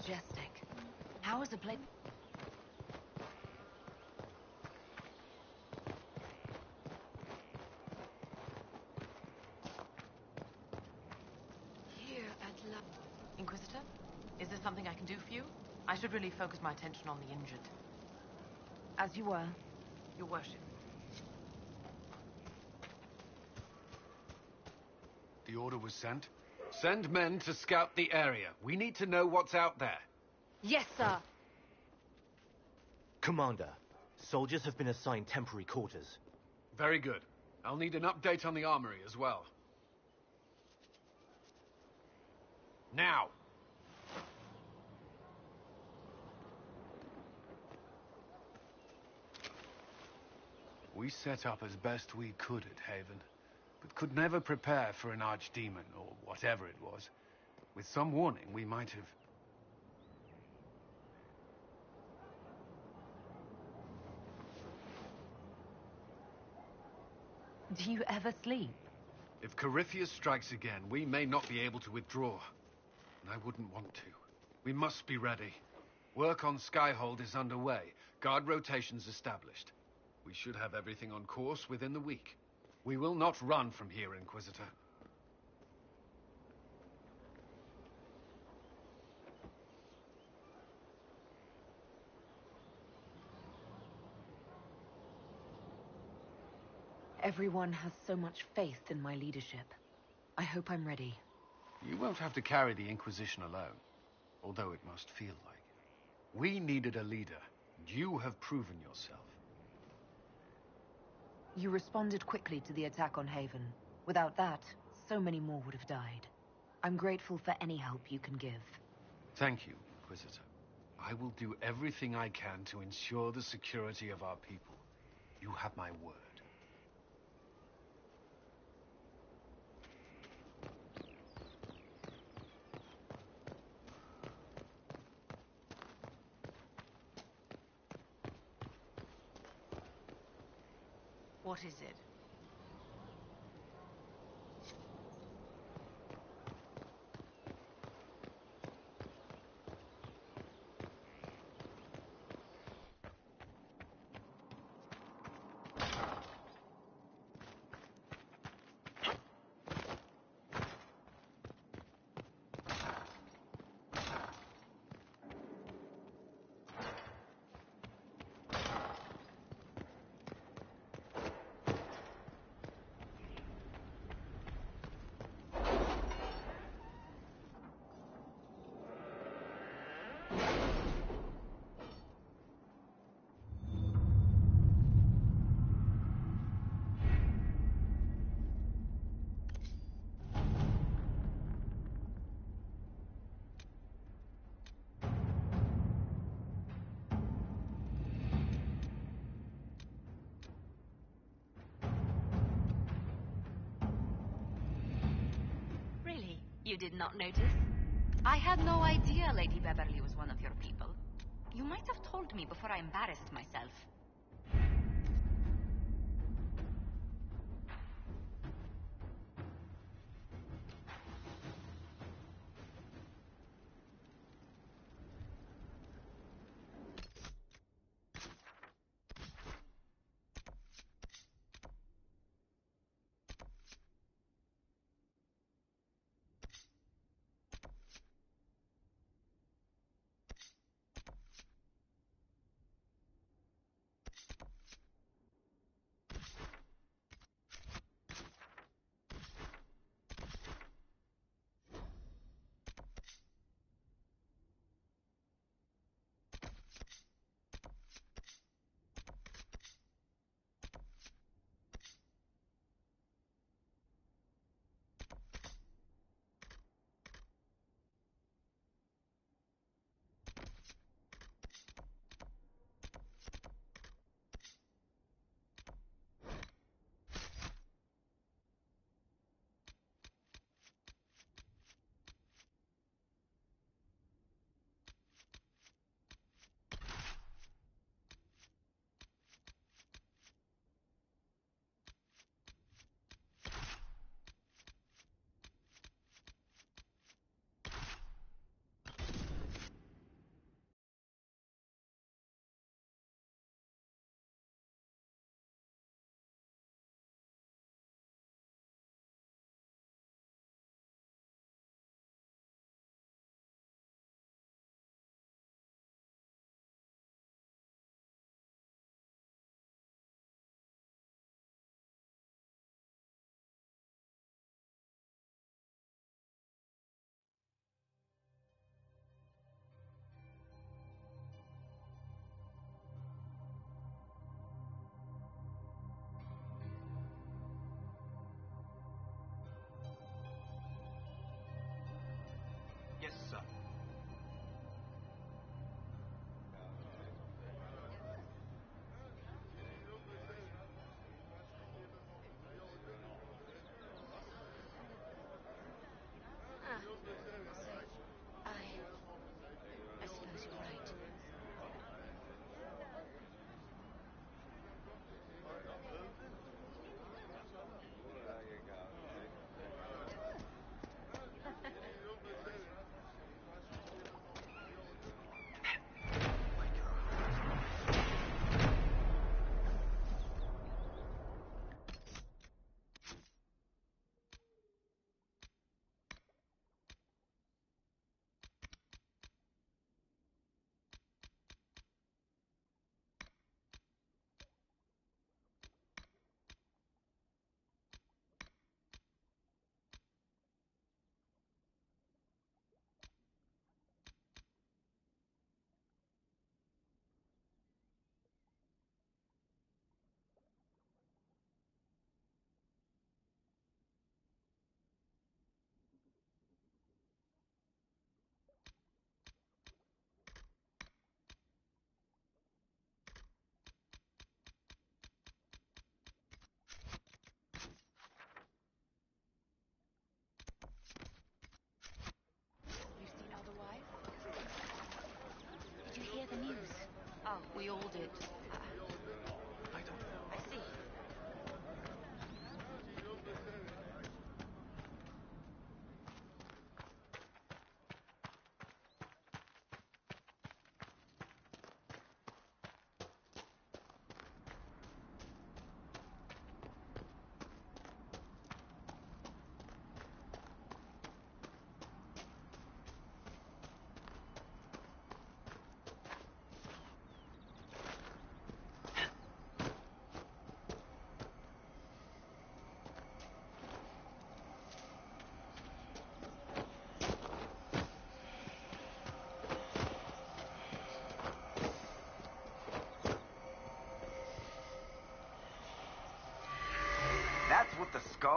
majestic. How is a place... Here at La... Inquisitor, is there something I can do for you? I should really focus my attention on the injured. As you were. Your worship. The order was sent. Send men to scout the area. We need to know what's out there. Yes, sir. Commander, soldiers have been assigned temporary quarters. Very good. I'll need an update on the armory as well. Now! We set up as best we could at Haven, but could never prepare for an archdemon, or whatever it was. With some warning, we might have... Do you ever sleep? If Corypheus strikes again, we may not be able to withdraw. And I wouldn't want to. We must be ready. Work on Skyhold is underway. Guard rotations established. We should have everything on course within the week. We will not run from here, Inquisitor. Everyone has so much faith in my leadership. I hope I'm ready. You won't have to carry the Inquisition alone, although it must feel like it. We needed a leader, and you have proven yourself. You responded quickly to the attack on Haven. Without that, so many more would have died. I'm grateful for any help you can give. Thank you, Inquisitor. I will do everything I can to ensure the security of our people. You have my word. What is it? You did not notice? I had no idea Lady Beverly was one of your people. You might have told me before I embarrassed myself.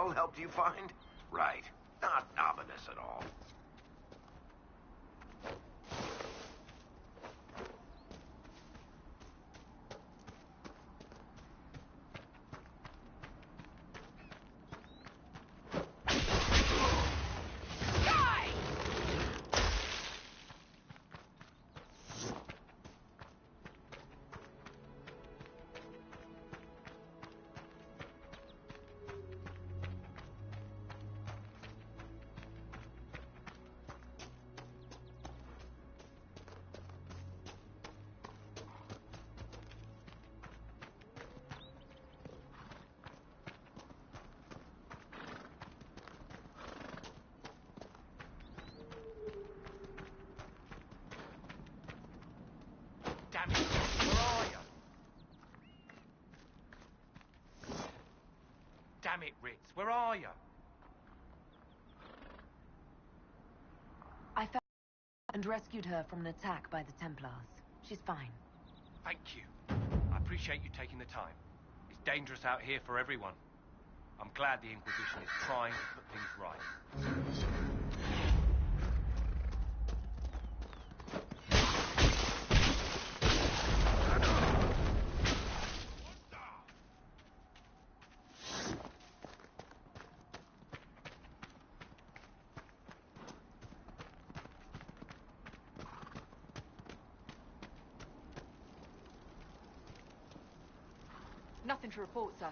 Skull helped you find? Right. Not ominous at all. Damn it, where are you? Damn it, Ritz, where are you? I found and rescued her from an attack by the Templars. She's fine. Thank you. I appreciate you taking the time. It's dangerous out here for everyone. I'm glad the Inquisition is trying to put things right. Nothing to report, sir.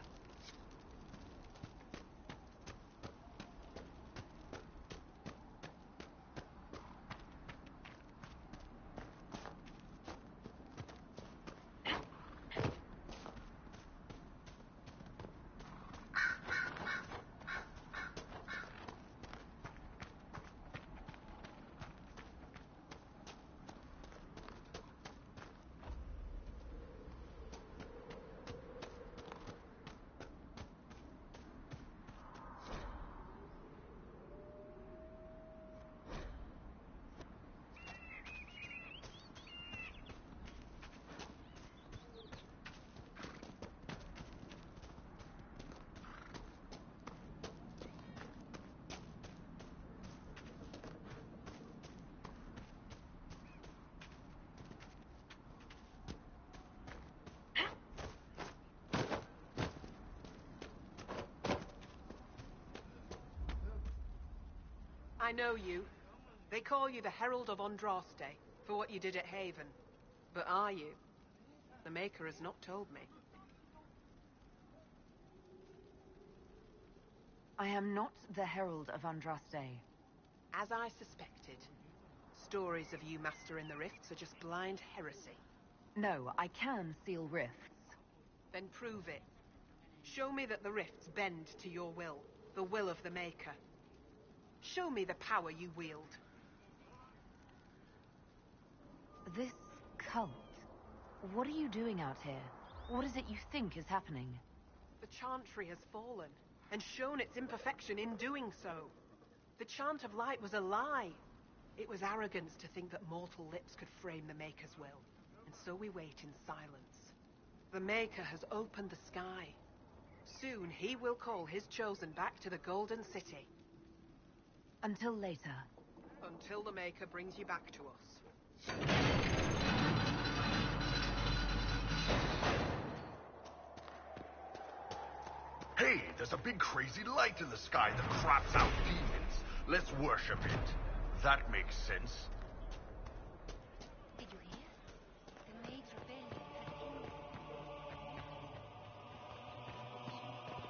I know you. They call you the Herald of Andraste for what you did at Haven. But are you? The Maker has not told me. I am not the Herald of Andraste. As I suspected. Stories of you mastering the Rifts are just blind heresy. No, I can seal rifts. Then prove it. Show me that the Rifts bend to your will, the will of the Maker. Show me the power you wield. This cult, what are you doing out here? What is it you think is happening? The Chantry has fallen, and shown its imperfection in doing so. The Chant of Light was a lie. It was arrogance to think that mortal lips could frame the Maker's will, and so we wait in silence. The Maker has opened the sky. Soon he will call his chosen back to the Golden City. Until later. Until the Maker brings you back to us. Hey, there's a big crazy light in the sky that craps out demons. Let's worship it. That makes sense. Did you hear? The Maid's rebellion has ended.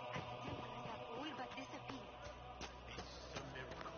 The Templars have all but disappeared. It's a miracle.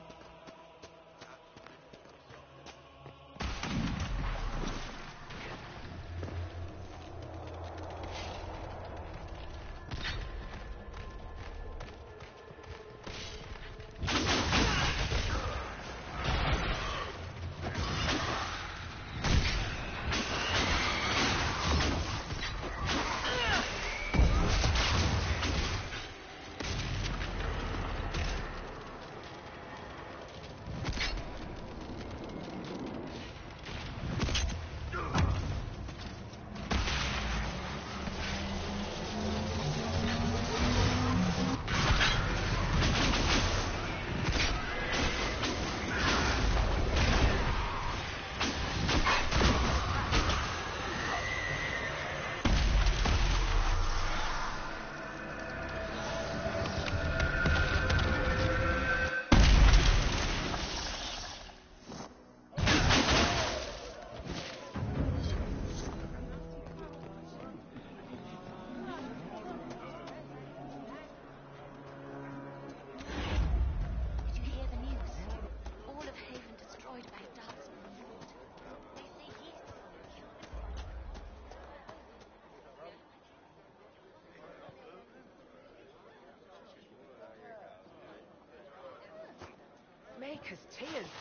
Maker's tears.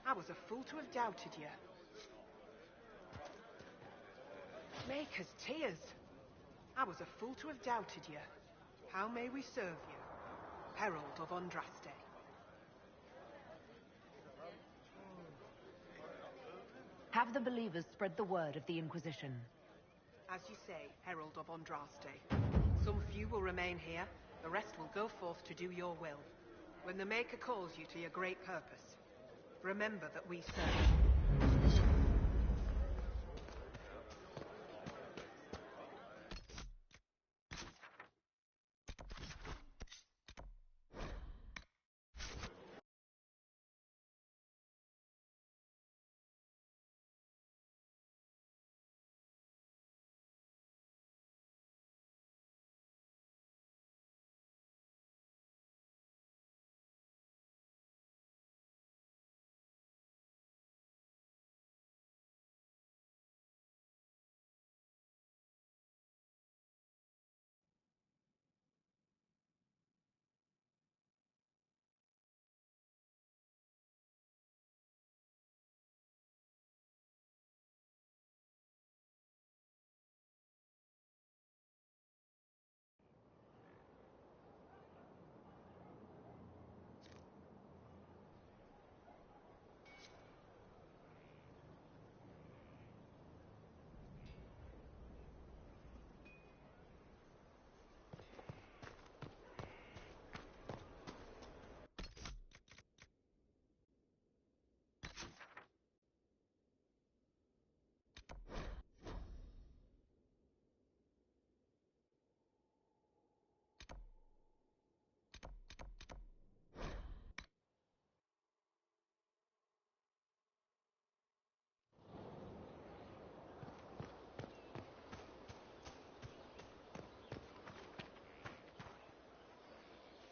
I was a fool to have doubted you. Maker's tears. I was a fool to have doubted you. How may we serve you? Herald of Andraste. Have the believers spread the word of the Inquisition. As you say, Herald of Andraste. Some few will remain here, the rest will go forth to do your will. When the Maker calls you to your great purpose, remember that we serve.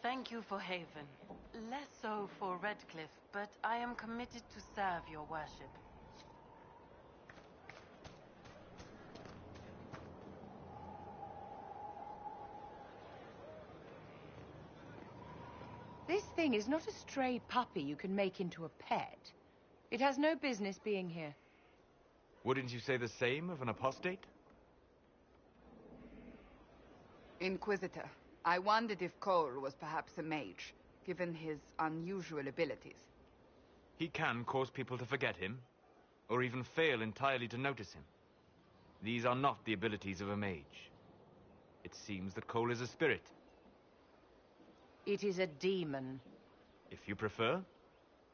Thank you for Haven. Less so for Redcliffe, but I am committed to serve your worship. This thing is not a stray puppy you can make into a pet. It has no business being here. Wouldn't you say the same of an apostate? Inquisitor, I wondered if Cole was perhaps a mage, given his unusual abilities. He can cause people to forget him, or even fail entirely to notice him. These are not the abilities of a mage. It seems that Cole is a spirit. It is a demon. If you prefer,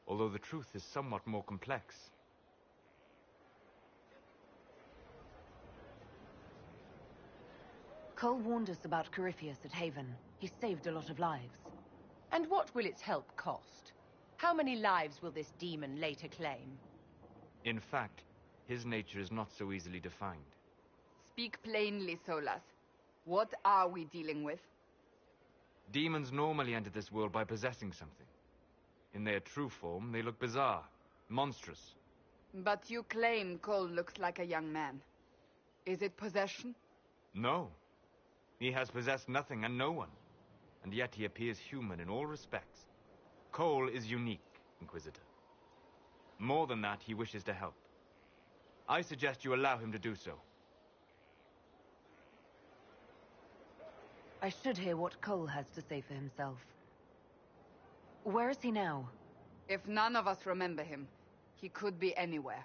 although the truth is somewhat more complex. Cole warned us about Corypheus at Haven. He saved a lot of lives. And what will its help cost? How many lives will this demon later claim? In fact, his nature is not so easily defined. Speak plainly, Solas. What are we dealing with? Demons normally enter this world by possessing something. In their true form, they look bizarre, monstrous. But you claim Cole looks like a young man. Is it possession? No. He has possessed nothing and no one. And yet he appears human in all respects. Cole is unique, Inquisitor. More than that, he wishes to help. I suggest you allow him to do so. I should hear what Cole has to say for himself. Where is he now? If none of us remember him, he could be anywhere.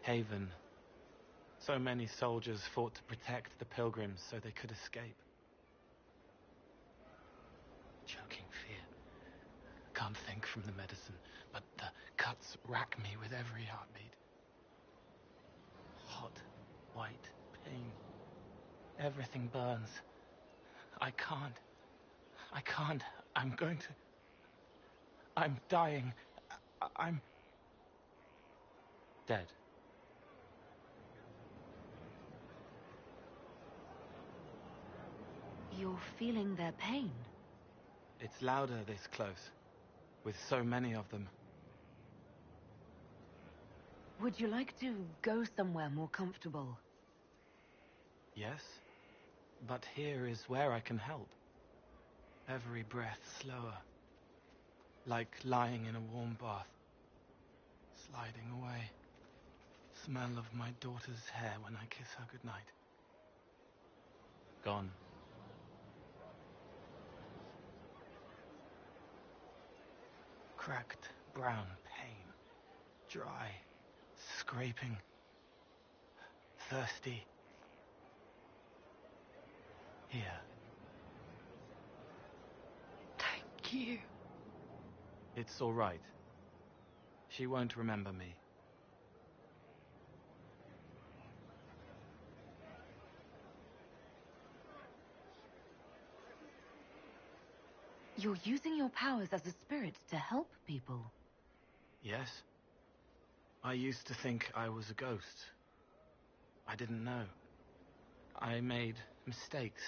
Haven. So many soldiers fought to protect the pilgrims so they could escape. Choking fear. Can't think from the medicine, but the cuts rack me with every heartbeat. Hot, white pain. Everything burns. I can't. I'm going to... I'm dying. I'm... dead. You're feeling their pain? It's louder this close, with so many of them. Would you like to go somewhere more comfortable? Yes, but here is where I can help. Every breath slower. Like lying in a warm bath. Sliding away. Smell of my daughter's hair when I kiss her goodnight. Gone. Cracked brown pain. Dry. Scraping. Thirsty. Here. Thank you. It's all right. She won't remember me. You're using your powers as a spirit to help people. Yes? I used to think I was a ghost. I didn't know. I made mistakes,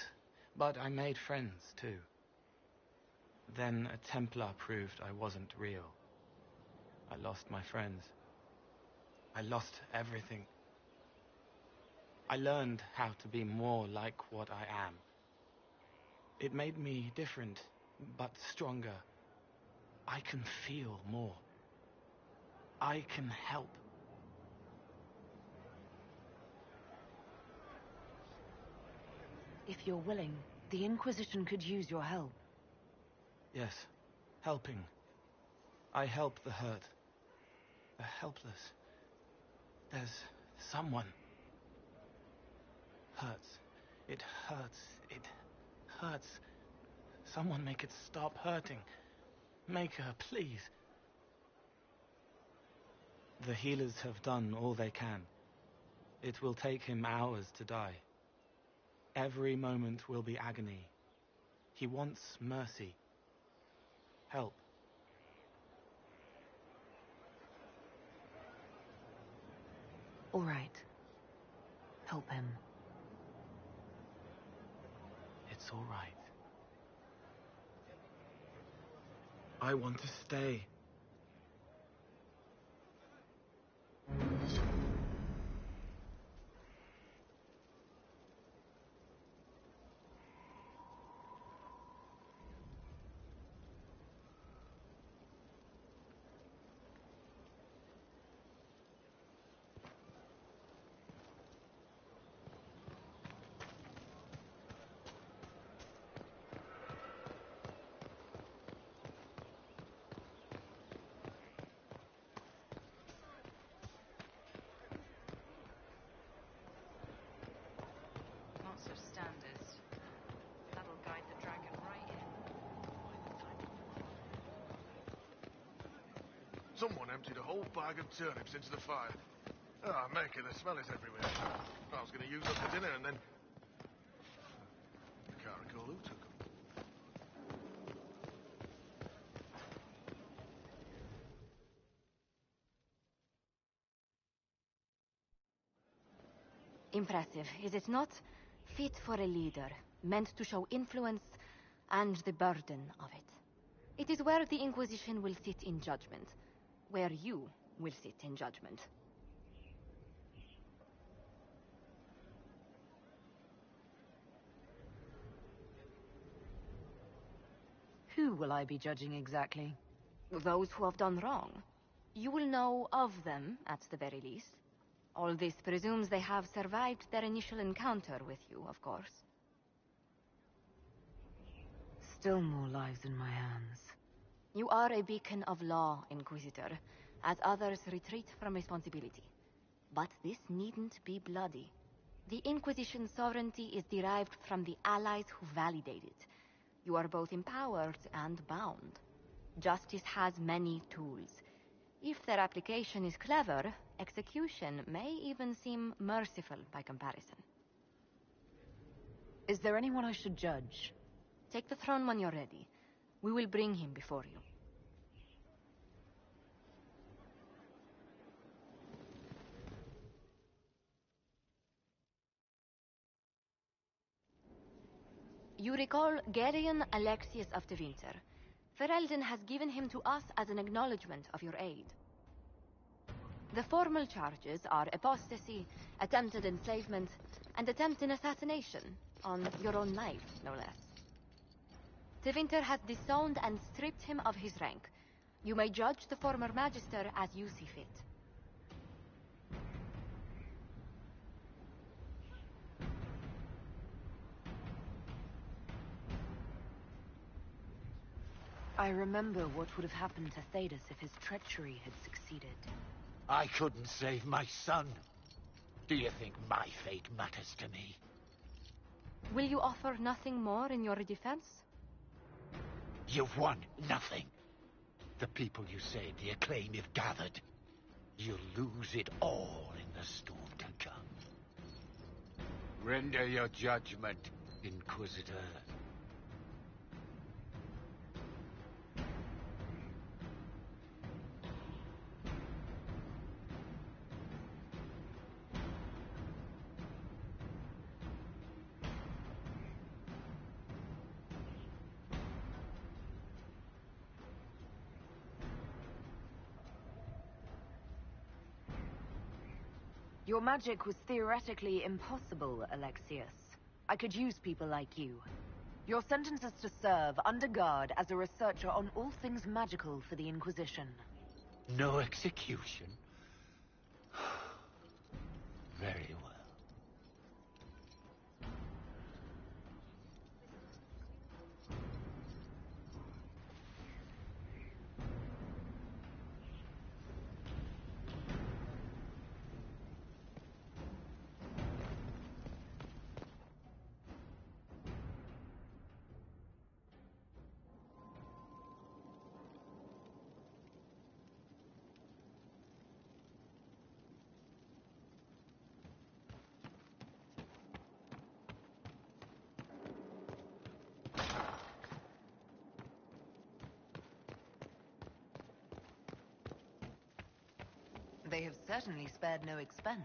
but I made friends too. Then a Templar proved I wasn't real. I lost my friends. I lost everything. I learned how to be more like what I am. It made me different, but stronger. I can feel more. I can help. If you're willing, the Inquisition could use your help. Yes, helping. I help the hurt. The helpless. There's someone. Hurts. It hurts. It hurts. Someone make it stop hurting. Make her, please. The healers have done all they can. It will take him hours to die. Every moment will be agony. He wants mercy. Help. All right. Help him. It's all right. I want to stay. Lots of standards. That'll guide the dragon right in. Someone emptied a whole bag of turnips into the fire. Ah, Maker, the smell is everywhere. I was going to use them for dinner and then... I can't recall who took them. Impressive, is it not? Fit for a leader, meant to show influence and the burden of it. It is where the Inquisition will sit in judgment, where you will sit in judgment. Who will I be judging exactly? Those who have done wrong. You will know of them, at the very least. All this presumes they have survived their initial encounter with you, of course. Still more lives in my hands. You are a beacon of law, Inquisitor, as others retreat from responsibility. But this needn't be bloody. The Inquisition's sovereignty is derived from the allies who validate it. You are both empowered and bound. Justice has many tools. If their application is clever, execution may even seem merciful by comparison. Is there anyone I should judge? Take the throne when you're ready. We will bring him before you. You recall Gerion Alexius of the Winter. Ferelden has given him to us as an acknowledgement of your aid. The formal charges are apostasy, attempted enslavement, and attempted assassination, on your own life, no less. Tevinter has disowned and stripped him of his rank. You may judge the former Magister as you see fit. I remember what would have happened to Thedas if his treachery had succeeded. I couldn't save my son. Do you think my fate matters to me? Will you offer nothing more in your defense? You've won nothing. The people you saved, the acclaim you've gathered. You'll lose it all in the storm to come. Render your judgment, Inquisitor. Your magic was theoretically impossible, Alexius. I could use people like you. Your sentence is to serve under guard as a researcher on all things magical for the Inquisition. No execution? Very well. They have certainly spared no expense.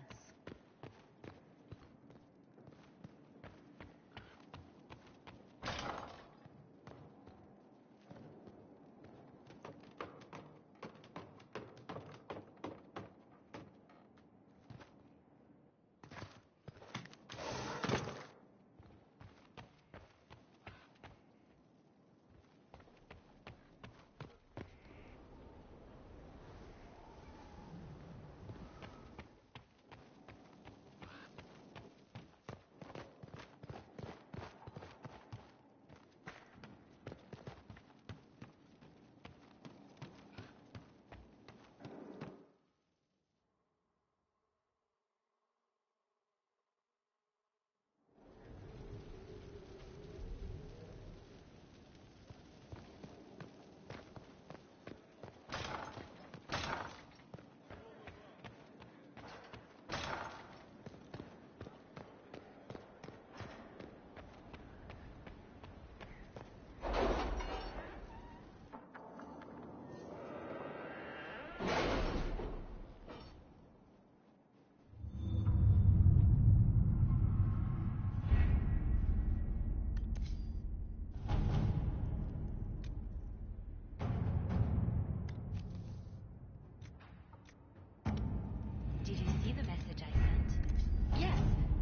Did you see the message I sent? Yes,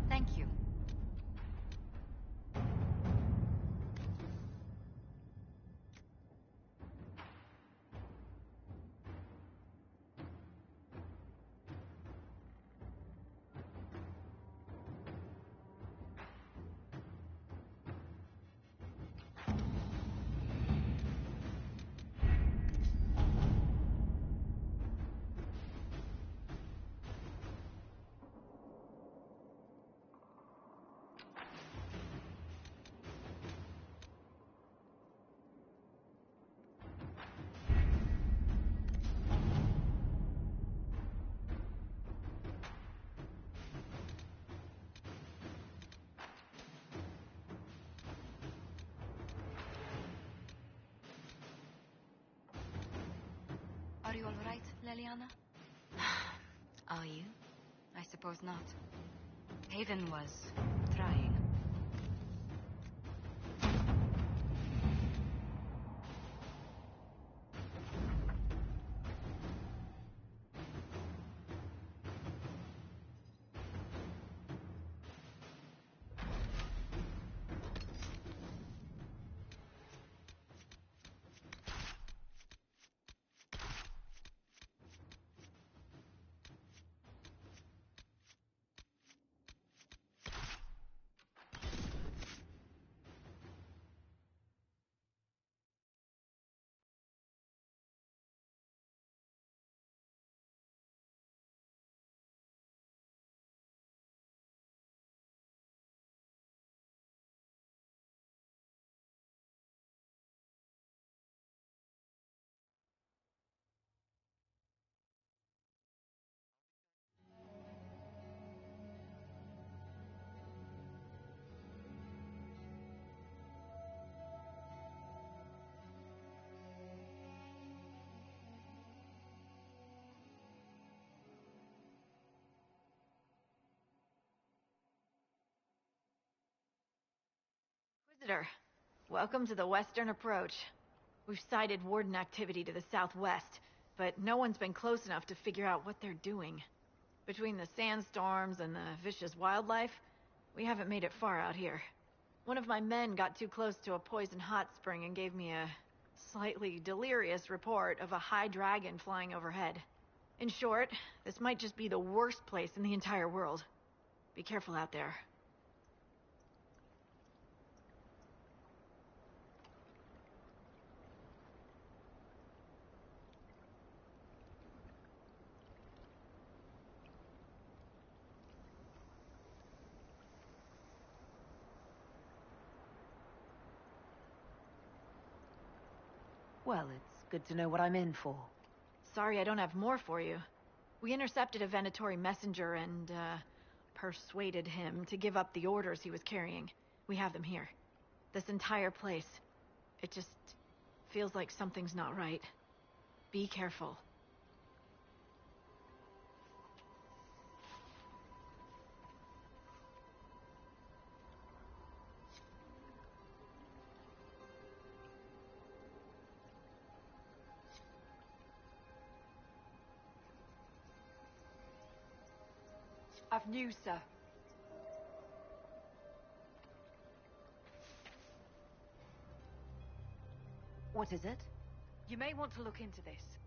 thank you. Are you all right, Leliana? Are you? I suppose not. Haven was trying. visitor. Welcome to the Western Approach. We've sighted Warden activity to the southwest, but no one's been close enough to figure out what they're doing. Between the sandstorms and the vicious wildlife, we haven't made it far out here. One of my men got too close to a poison hot spring and gave me a slightly delirious report of a high dragon flying overhead. In short, this might just be the worst place in the entire world. Be careful out there. Well, it's good to know what I'm in for. Sorry I don't have more for you. We intercepted a Venatori messenger and, persuaded him to give up the orders he was carrying. We have them here. This entire place. It just feels like something's not right. Be careful. I've news, sir. What is it? You may want to look into this.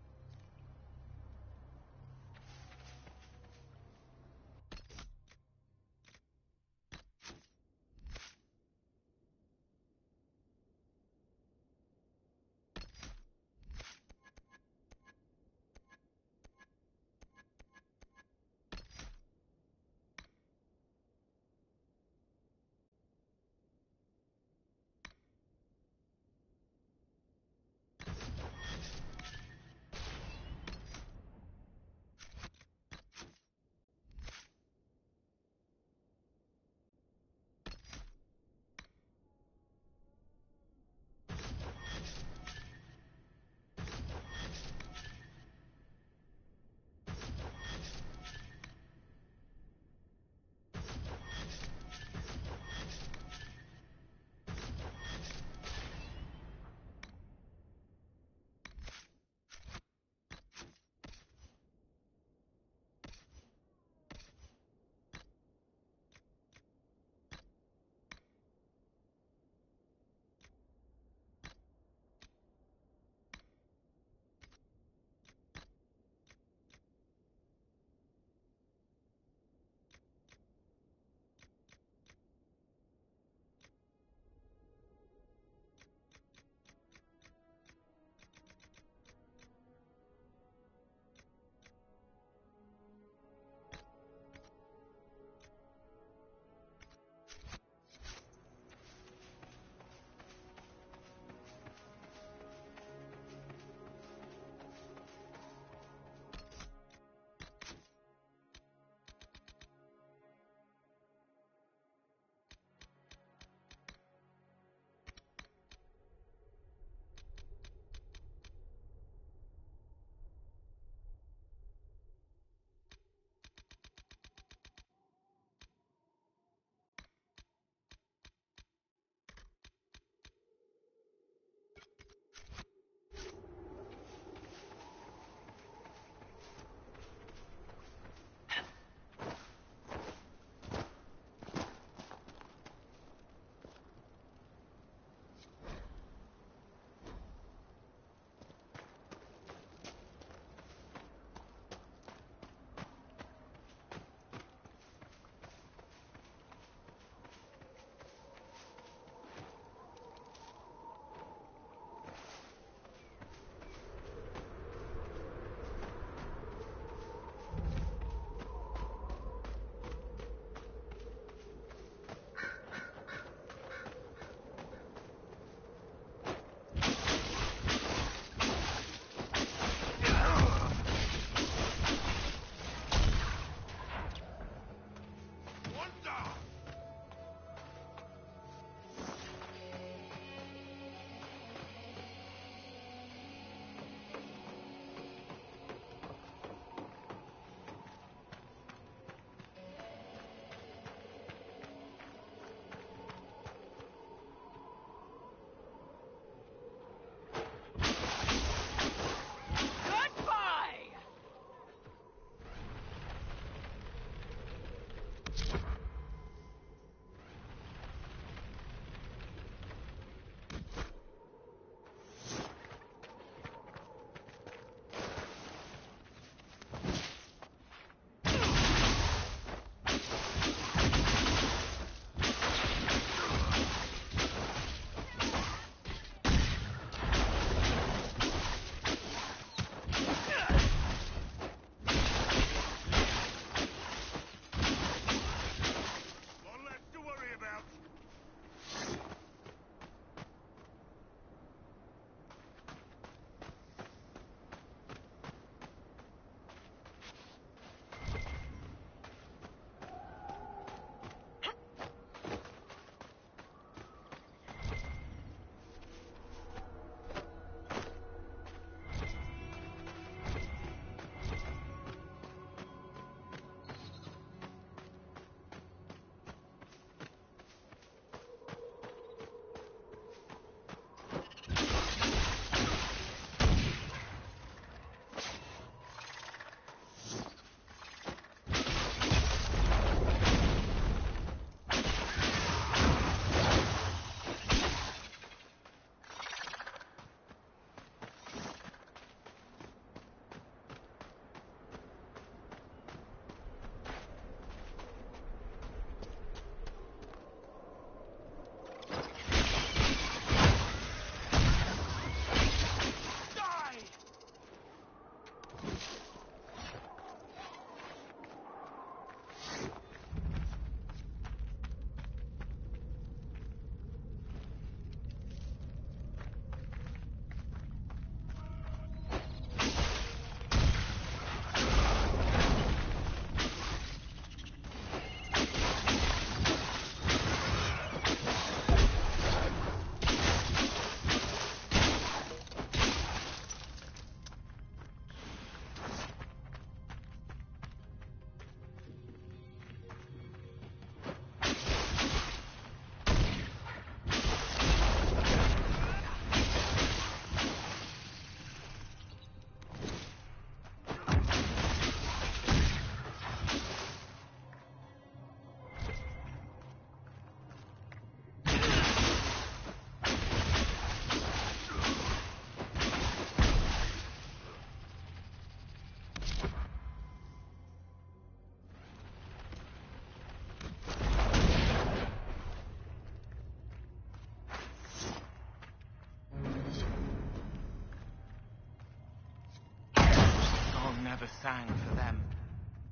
never sang for them.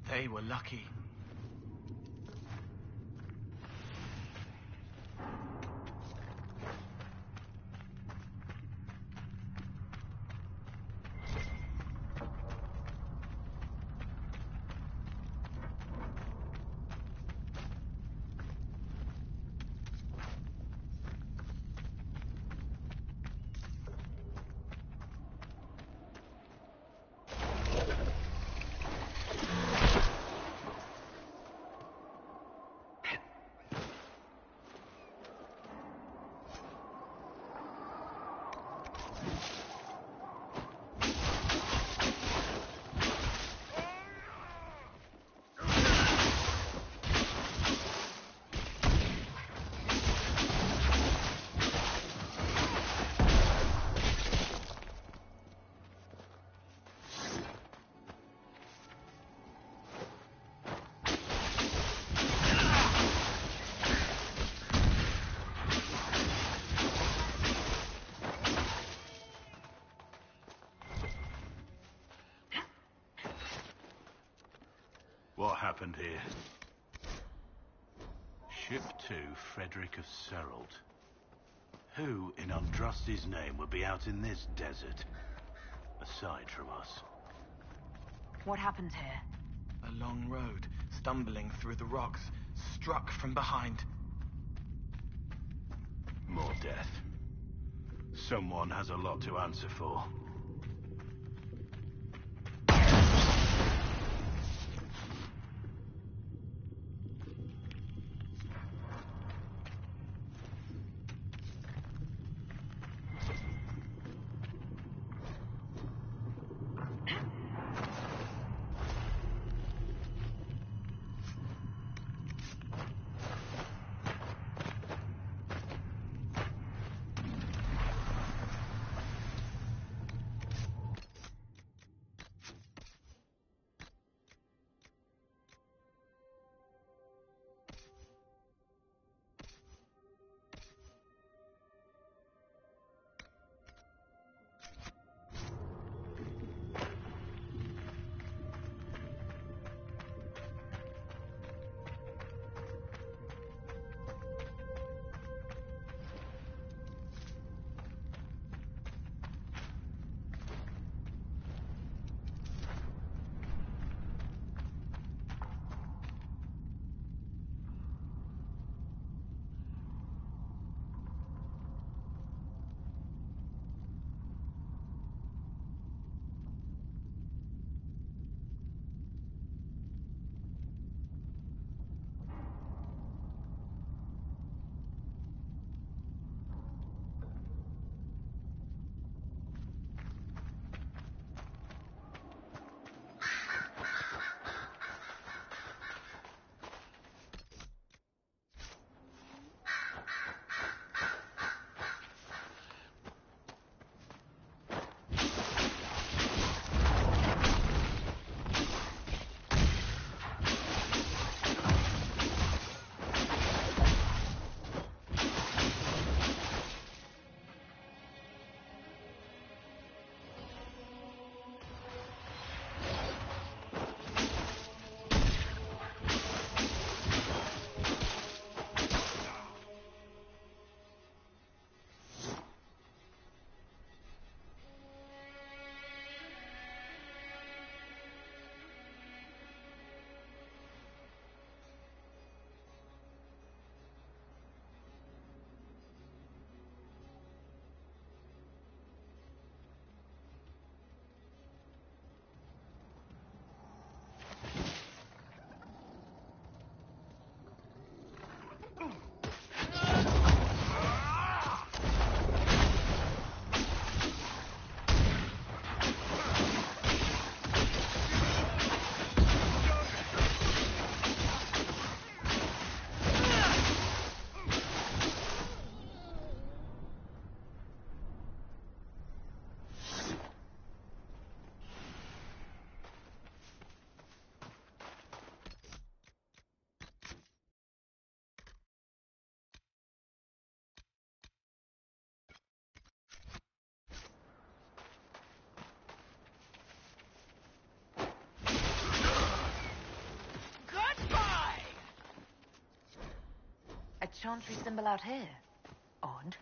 They were lucky. What happened here? Ship 2, Frederick of Serald. Who in Andraste's name would be out in this desert? Aside from us. What happened here? A long road, stumbling through the rocks, struck from behind. More death. Someone has a lot to answer for. Chantry symbol out here. Odd.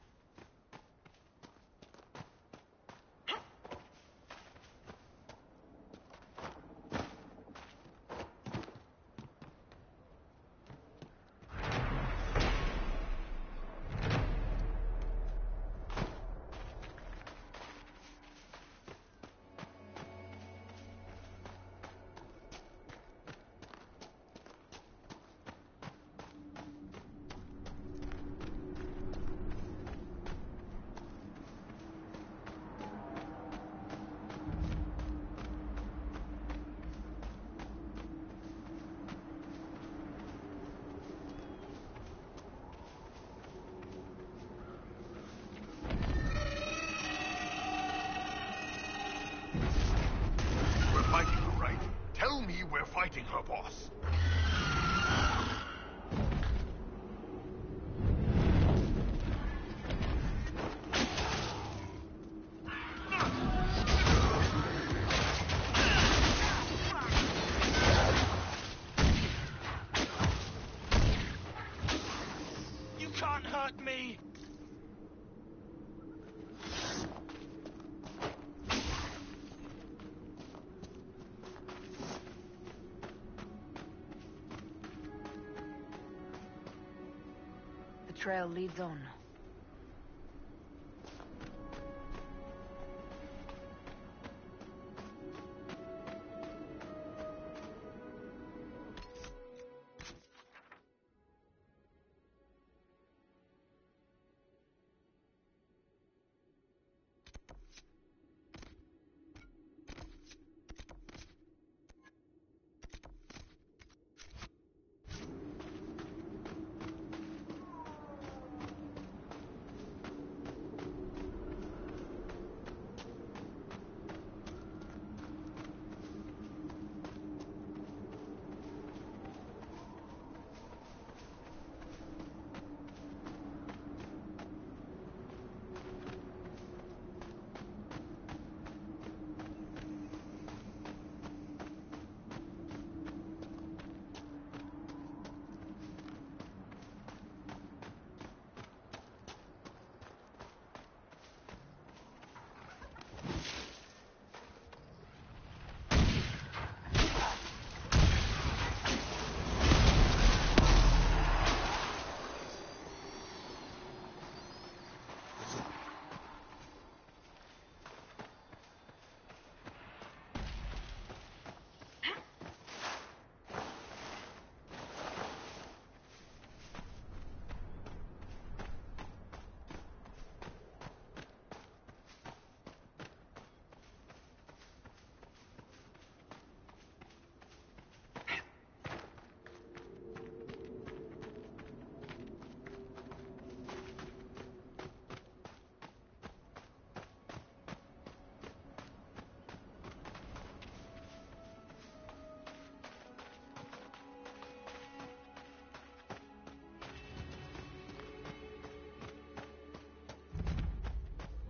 We're fighting her, boss. You can't hurt me! The trail leads on.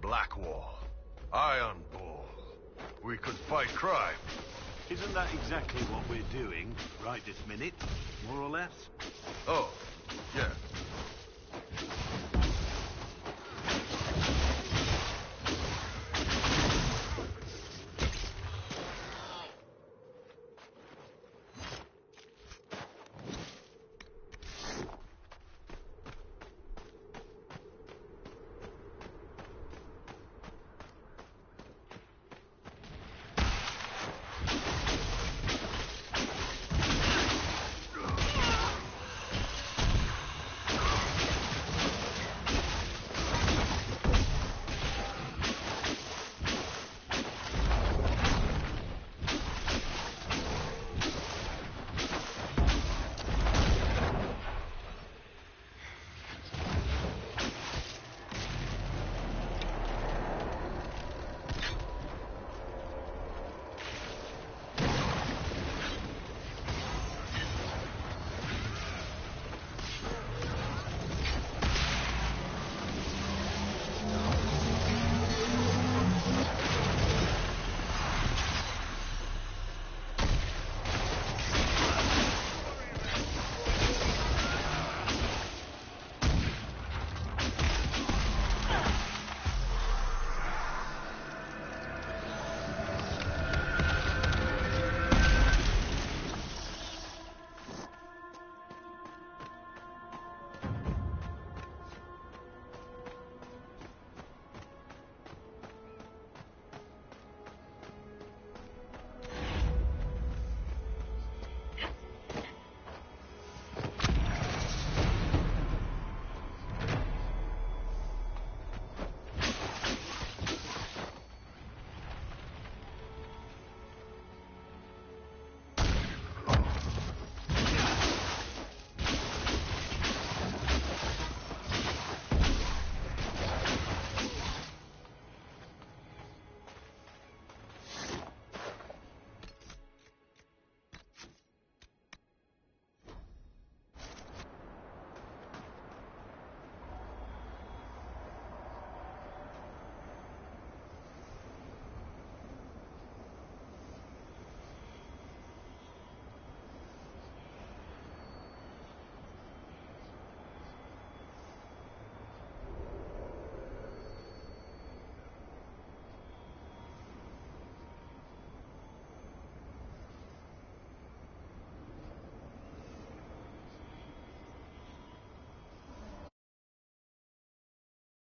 Blackwall. Iron Bull. We could fight crime. Isn't that exactly what we're doing right this minute, more or less?